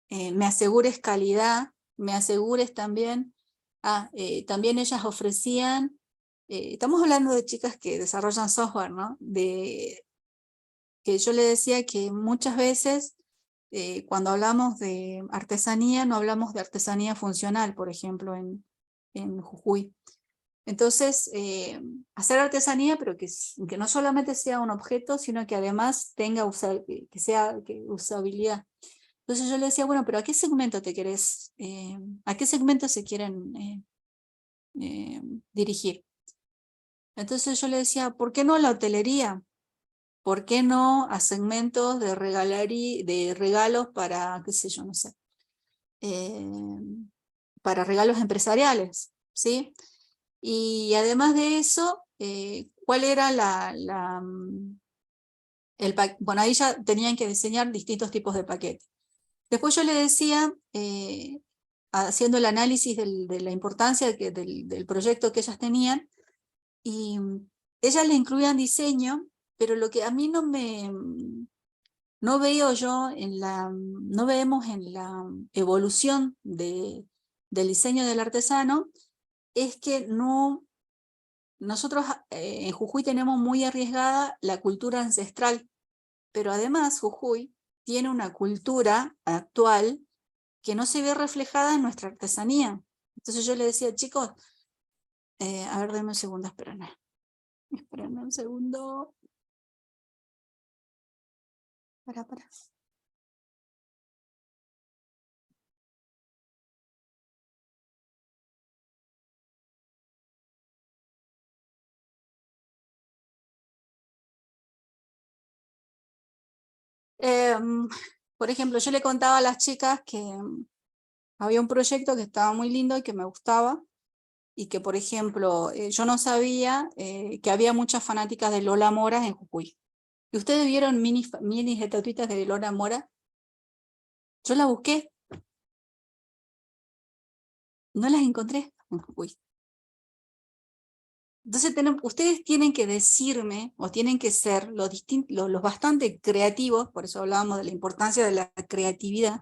me asegures calidad, me asegures también También ellas ofrecían, estamos hablando de chicas que desarrollan software, ¿no? Que yo le decía que muchas veces cuando hablamos de artesanía, no hablamos de artesanía funcional, por ejemplo, en Jujuy. Entonces, hacer artesanía, pero que no solamente sea un objeto, sino que además tenga usabilidad. Entonces yo le decía, bueno, pero ¿a qué segmento te querés, a qué segmento se quieren dirigir? Entonces yo le decía, ¿por qué no la hotelería? ¿Por qué no a segmentos de regalos para, qué sé yo, no sé, para regalos empresariales, ¿sí? Y además de eso, ¿cuál era bueno, ahí ya tenían que diseñar distintos tipos de paquetes. Después yo le decía, haciendo el análisis de la importancia del proyecto que ellas tenían, y ellas le incluían diseño, pero lo que a mí no veo yo no vemos en la evolución del diseño del artesano, es que nosotros en Jujuy tenemos muy arriesgada la cultura ancestral, pero además Jujuy tiene una cultura actual que no se ve reflejada en nuestra artesanía. Entonces yo le decía, chicos, a ver, denme un segundo, espérenme un segundo. Para. Por ejemplo, yo le contaba a las chicas que había un proyecto que estaba muy lindo y que me gustaba, y que, por ejemplo, yo no sabía que había muchas fanáticas de Lola Mora en Jujuy. ¿Y ustedes vieron mini estatuitas de Lola Mora? Yo las busqué, no las encontré en Jujuy. Entonces ustedes tienen que decirme, o tienen que ser los bastante creativos, por eso hablábamos de la importancia de la creatividad,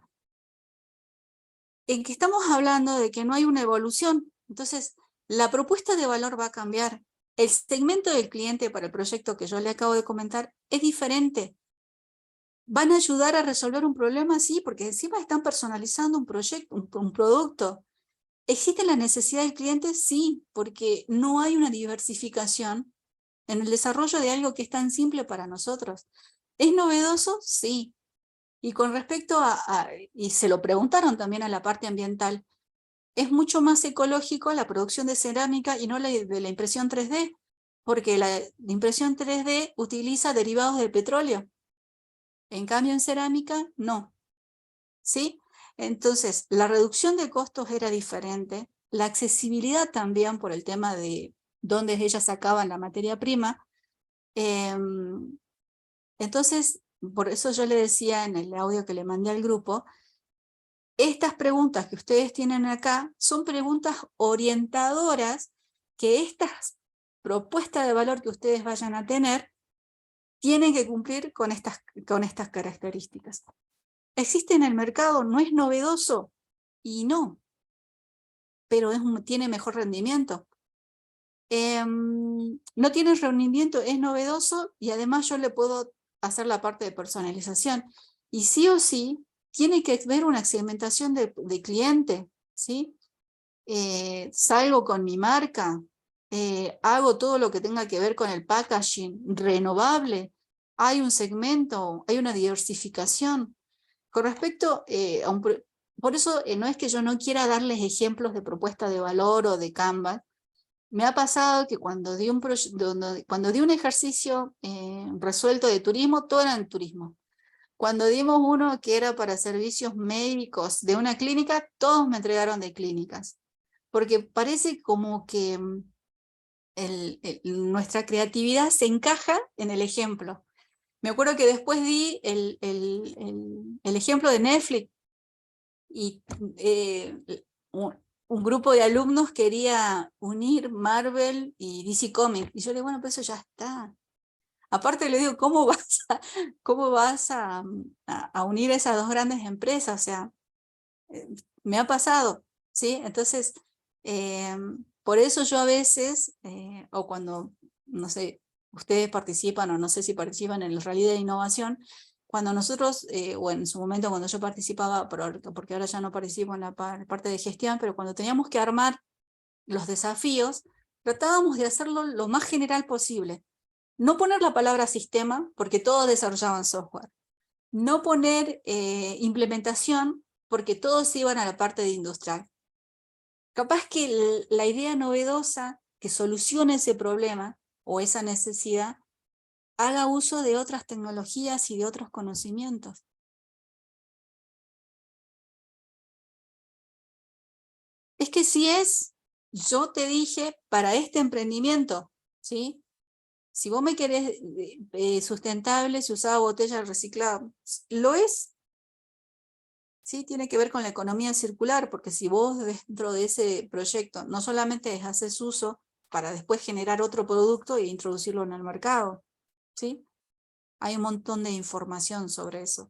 en que estamos hablando de que no hay una evolución. Entonces, la propuesta de valor va a cambiar. El segmento del cliente para el proyecto que yo le acabo de comentar es diferente. ¿Van a ayudar a resolver un problema? Sí, porque encima están personalizando un proyecto, un producto. ¿Existe la necesidad del cliente? Sí, porque no hay una diversificación en el desarrollo de algo que es tan simple para nosotros. ¿Es novedoso? Sí. Y con respecto y se lo preguntaron también a la parte ambiental, es mucho más ecológico la producción de cerámica y no de la impresión 3D, porque la impresión 3D utiliza derivados del petróleo. En cambio en cerámica, no. ¿Sí? Entonces, la reducción de costos era diferente, la accesibilidad también por el tema de dónde ellas sacaban la materia prima. Entonces, por eso yo le decía en el audio que le mandé al grupo, estas preguntas que ustedes tienen acá son preguntas orientadoras que estas propuestas de valor que ustedes vayan a tener tienen que cumplir con estas características. ¿Existe en el mercado? ¿No es novedoso? Y no, pero tiene mejor rendimiento. No tiene rendimiento, es novedoso y además yo le puedo hacer la parte de personalización. Y sí o sí, tiene que haber una segmentación de cliente, ¿sí? Salgo con mi marca, hago todo lo que tenga que ver con el packaging renovable, hay un segmento, hay una diversificación. Con respecto por eso no es que yo no quiera darles ejemplos de propuesta de valor o de Canva. Me ha pasado que cuando di un ejercicio resuelto de turismo, todo era en turismo. Cuando dimos uno que era para servicios médicos de una clínica, todos me entregaron de clínicas. Porque parece como que nuestra creatividad se encaja en el ejemplo. Me acuerdo que después di el ejemplo de Netflix y un grupo de alumnos quería unir Marvel y DC Comics. Y yo le digo, bueno, pues eso ya está. Aparte le digo, ¿cómo vas a unir esas dos grandes empresas? O sea, me ha pasado, ¿sí? Entonces, Por eso yo a veces, o cuando, no sé, ustedes participan o no sé si participan en el Rally de Innovación, cuando nosotros, o en su momento cuando yo participaba, porque ahora ya no participo en la parte de gestión, pero cuando teníamos que armar los desafíos, tratábamos de hacerlo lo más general posible. No poner la palabra sistema, porque todos desarrollaban software. No poner implementación, porque todos iban a la parte de industrial. Capaz que la idea novedosa que solucione ese problema o esa necesidad haga uso de otras tecnologías y de otros conocimientos. Es que si es, yo te dije, para este emprendimiento, ¿sí? Si vos me querés sustentable, si usaba botella reciclada, lo es. Sí, tiene que ver con la economía circular, porque si vos dentro de ese proyecto no solamente haces uso para después generar otro producto e introducirlo en el mercado, ¿sí? Hay un montón de información sobre eso.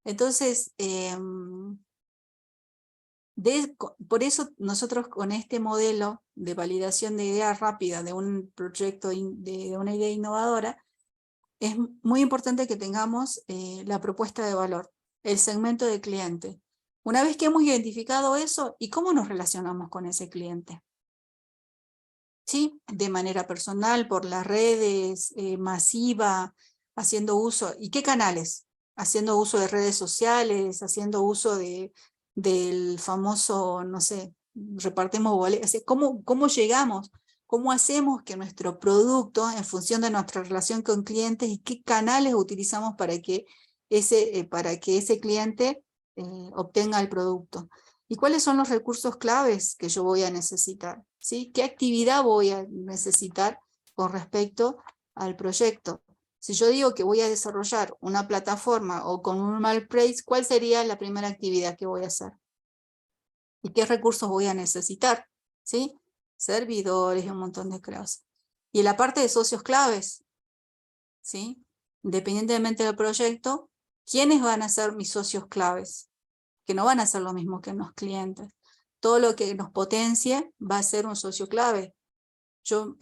Entonces, por eso nosotros con este modelo de validación de idea rápida de un proyecto, de una idea innovadora, es muy importante que tengamos la propuesta de valor, el segmento de cliente. Una vez que hemos identificado eso, ¿y cómo nos relacionamos con ese cliente? ¿Sí? De manera personal, por las redes, masiva, haciendo uso. ¿Y qué canales? Haciendo uso de redes sociales, haciendo uso del famoso, no sé, repartimos boletos. ¿Cómo llegamos? ¿Cómo hacemos que nuestro producto, en función de nuestra relación con clientes, y qué canales utilizamos para que ese cliente obtenga el producto? ¿Y cuáles son los recursos claves que yo voy a necesitar? ¿Sí? ¿Qué actividad voy a necesitar con respecto al proyecto? Si yo digo que voy a desarrollar una plataforma o con un marketplace, ¿cuál sería la primera actividad que voy a hacer? ¿Y qué recursos voy a necesitar? ¿Sí? Servidores y un montón de cosas. Y la parte de socios claves, ¿sí? Independientemente del proyecto, ¿quiénes van a ser mis socios claves? Que no van a ser lo mismo que los clientes. Todo lo que nos potencie va a ser un socio clave. Yo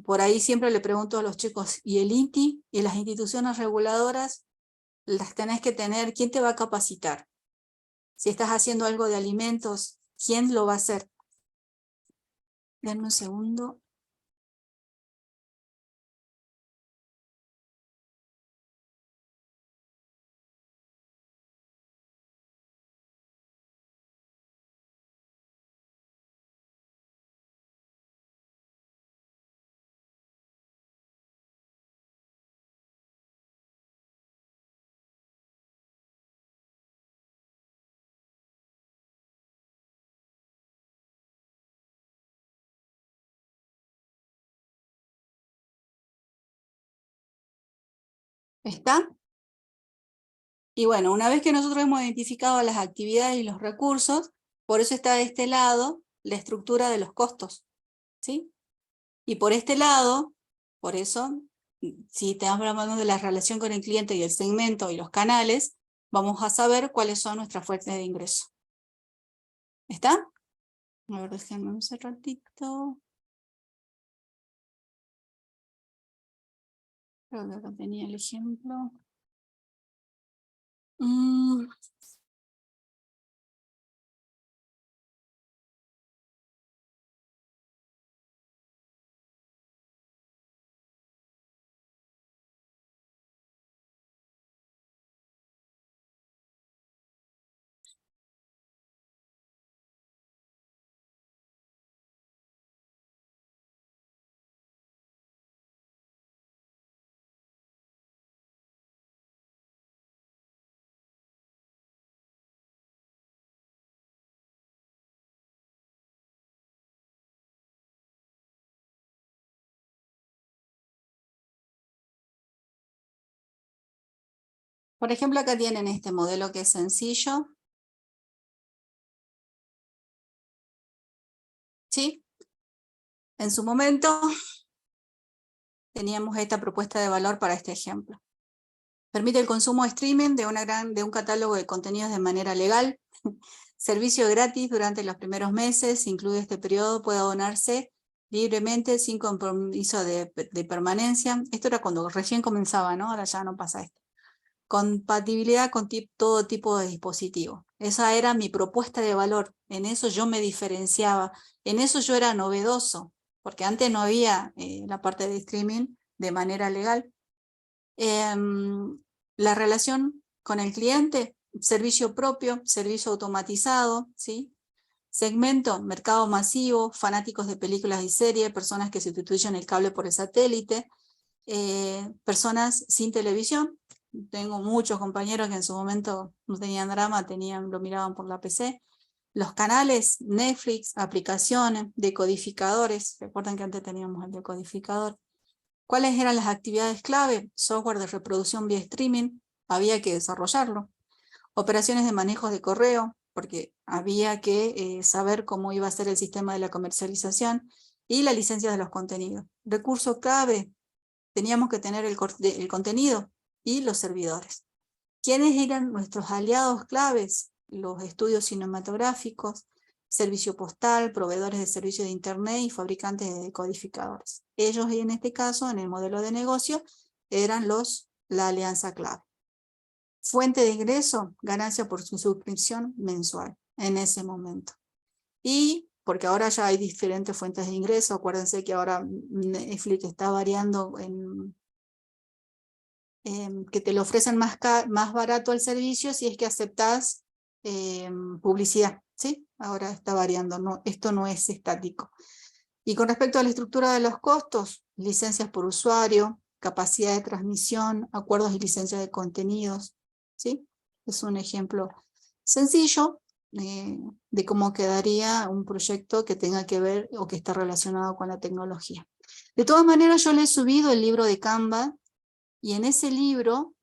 por ahí siempre le pregunto a los chicos, ¿y el INTI y las instituciones reguladoras las tenés que tener? ¿Quién te va a capacitar? Si estás haciendo algo de alimentos, ¿quién lo va a hacer? Denme un segundo. ¿Está? Y bueno, una vez que nosotros hemos identificado las actividades y los recursos, por eso está de este lado la estructura de los costos, ¿sí? Y por este lado, por eso, si estamos hablando de la relación con el cliente y el segmento y los canales, vamos a saber cuáles son nuestras fuentes de ingreso. ¿Está? A ver, déjenme un ratito. Creo que acá tenía el ejemplo. Por ejemplo, acá tienen este modelo que es sencillo. ¿Sí? En su momento teníamos esta propuesta de valor para este ejemplo. Permite el consumo de streaming de un catálogo de contenidos de manera legal. Servicio gratis durante los primeros meses, incluye este periodo, puede abonarse libremente sin compromiso de permanencia. Esto era cuando recién comenzaba, ¿no? Ahora ya no pasa esto. Compatibilidad con todo tipo de dispositivo. Esa era mi propuesta de valor. En eso yo me diferenciaba. En eso yo era novedoso, porque antes no había la parte de streaming de manera legal. La relación con el cliente, servicio propio, servicio automatizado, ¿sí? Segmento, mercado masivo, fanáticos de películas y series, personas que sustituyen el cable por el satélite, personas sin televisión. Tengo muchos compañeros que en su momento no tenían drama, lo miraban por la PC. Los canales, Netflix, aplicaciones, decodificadores. Recuerden que antes teníamos el decodificador. ¿Cuáles eran las actividades clave? Software de reproducción vía streaming, había que desarrollarlo. Operaciones de manejo de correo, porque había que saber cómo iba a ser el sistema de la comercialización, y la licencia de los contenidos. Recurso clave, teníamos que tener el contenido y los servidores. ¿Quiénes eran nuestros aliados claves? Los estudios cinematográficos, servicio postal, proveedores de servicios de internet y fabricantes de decodificadores. Ellos, en este caso, en el modelo de negocio, eran la alianza clave. Fuente de ingreso, ganancia por su suscripción mensual en ese momento. Y porque ahora ya hay diferentes fuentes de ingreso, acuérdense que ahora Netflix está variando que te lo ofrecen más barato el servicio si es que aceptas publicidad, ¿sí? Ahora está variando, esto no es estático. Y con respecto a la estructura de los costos, licencias por usuario, capacidad de transmisión, acuerdos y licencias de contenidos, ¿sí? Es un ejemplo sencillo de cómo quedaría un proyecto que tenga que ver o que está relacionado con la tecnología. De todas maneras, yo le he subido el libro de Canva, y en ese libro,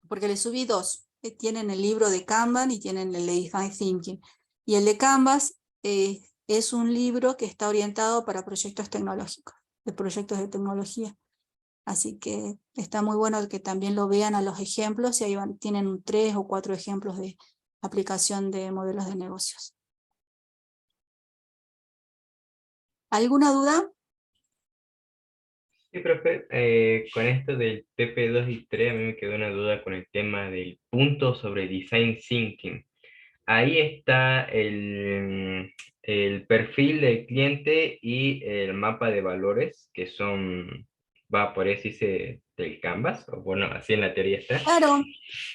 porque le subí dos, tienen el libro de Kanban y tienen el de Design Thinking. Y el de Canvas es un libro que está orientado para proyectos tecnológicos, de proyectos de tecnología. Así que está muy bueno que también lo vean a los ejemplos, y ahí tienen 3 o 4 ejemplos de aplicación de modelos de negocios. ¿Alguna duda? Sí, profe, con esto del TP2 y 3, a mí me quedó una duda con el tema del punto sobre Design Thinking. Ahí está el perfil del cliente y el mapa de valores, que son, va por decirse, del Canvas, o bueno, así en la teoría está. Claro,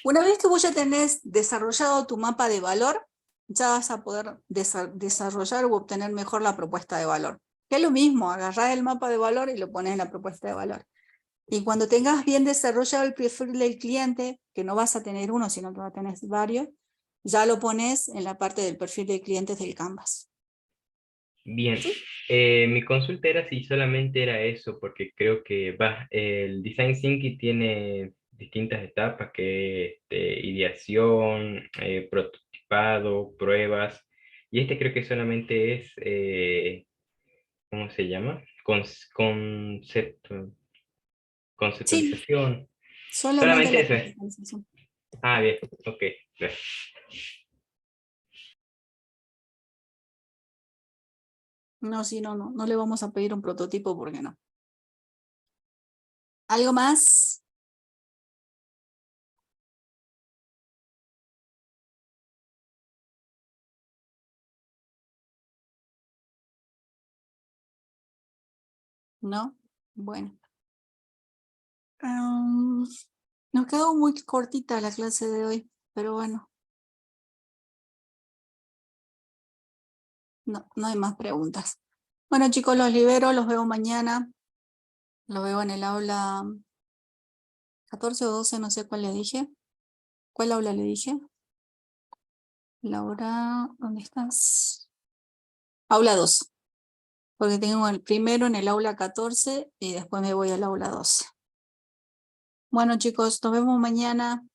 una vez que vos ya tenés desarrollado tu mapa de valor, ya vas a poder desarrollar o obtener mejor la propuesta de valor. Que es lo mismo, agarrás el mapa de valor y lo pones en la propuesta de valor. Y cuando tengas bien desarrollado el perfil del cliente, que no vas a tener uno, sino que vas a tener varios, ya lo pones en la parte del perfil de clientes del Canvas. Bien, ¿Sí? mi consulta era si solamente era eso, porque creo que el Design Thinking tiene distintas etapas, que ideación, prototipado, pruebas, y este creo que solamente es, ¿cómo se llama? Sí, Conceptualización. solamente Solamente la eso es. conceptualización. Ah, bien, ok, gracias. No, si no le vamos a pedir un prototipo porque no. ¿Algo más? ¿No? Bueno. Nos quedó muy cortita la clase de hoy, pero bueno. No hay más preguntas. Bueno, chicos, los libero, los veo mañana. Los veo en el aula 14 o 12, no sé cuál le dije. ¿Cuál aula le dije? Laura, ¿dónde estás? Aula 2. Porque tengo el primero en el aula 14 y después me voy al aula 12. Bueno, chicos, nos vemos mañana.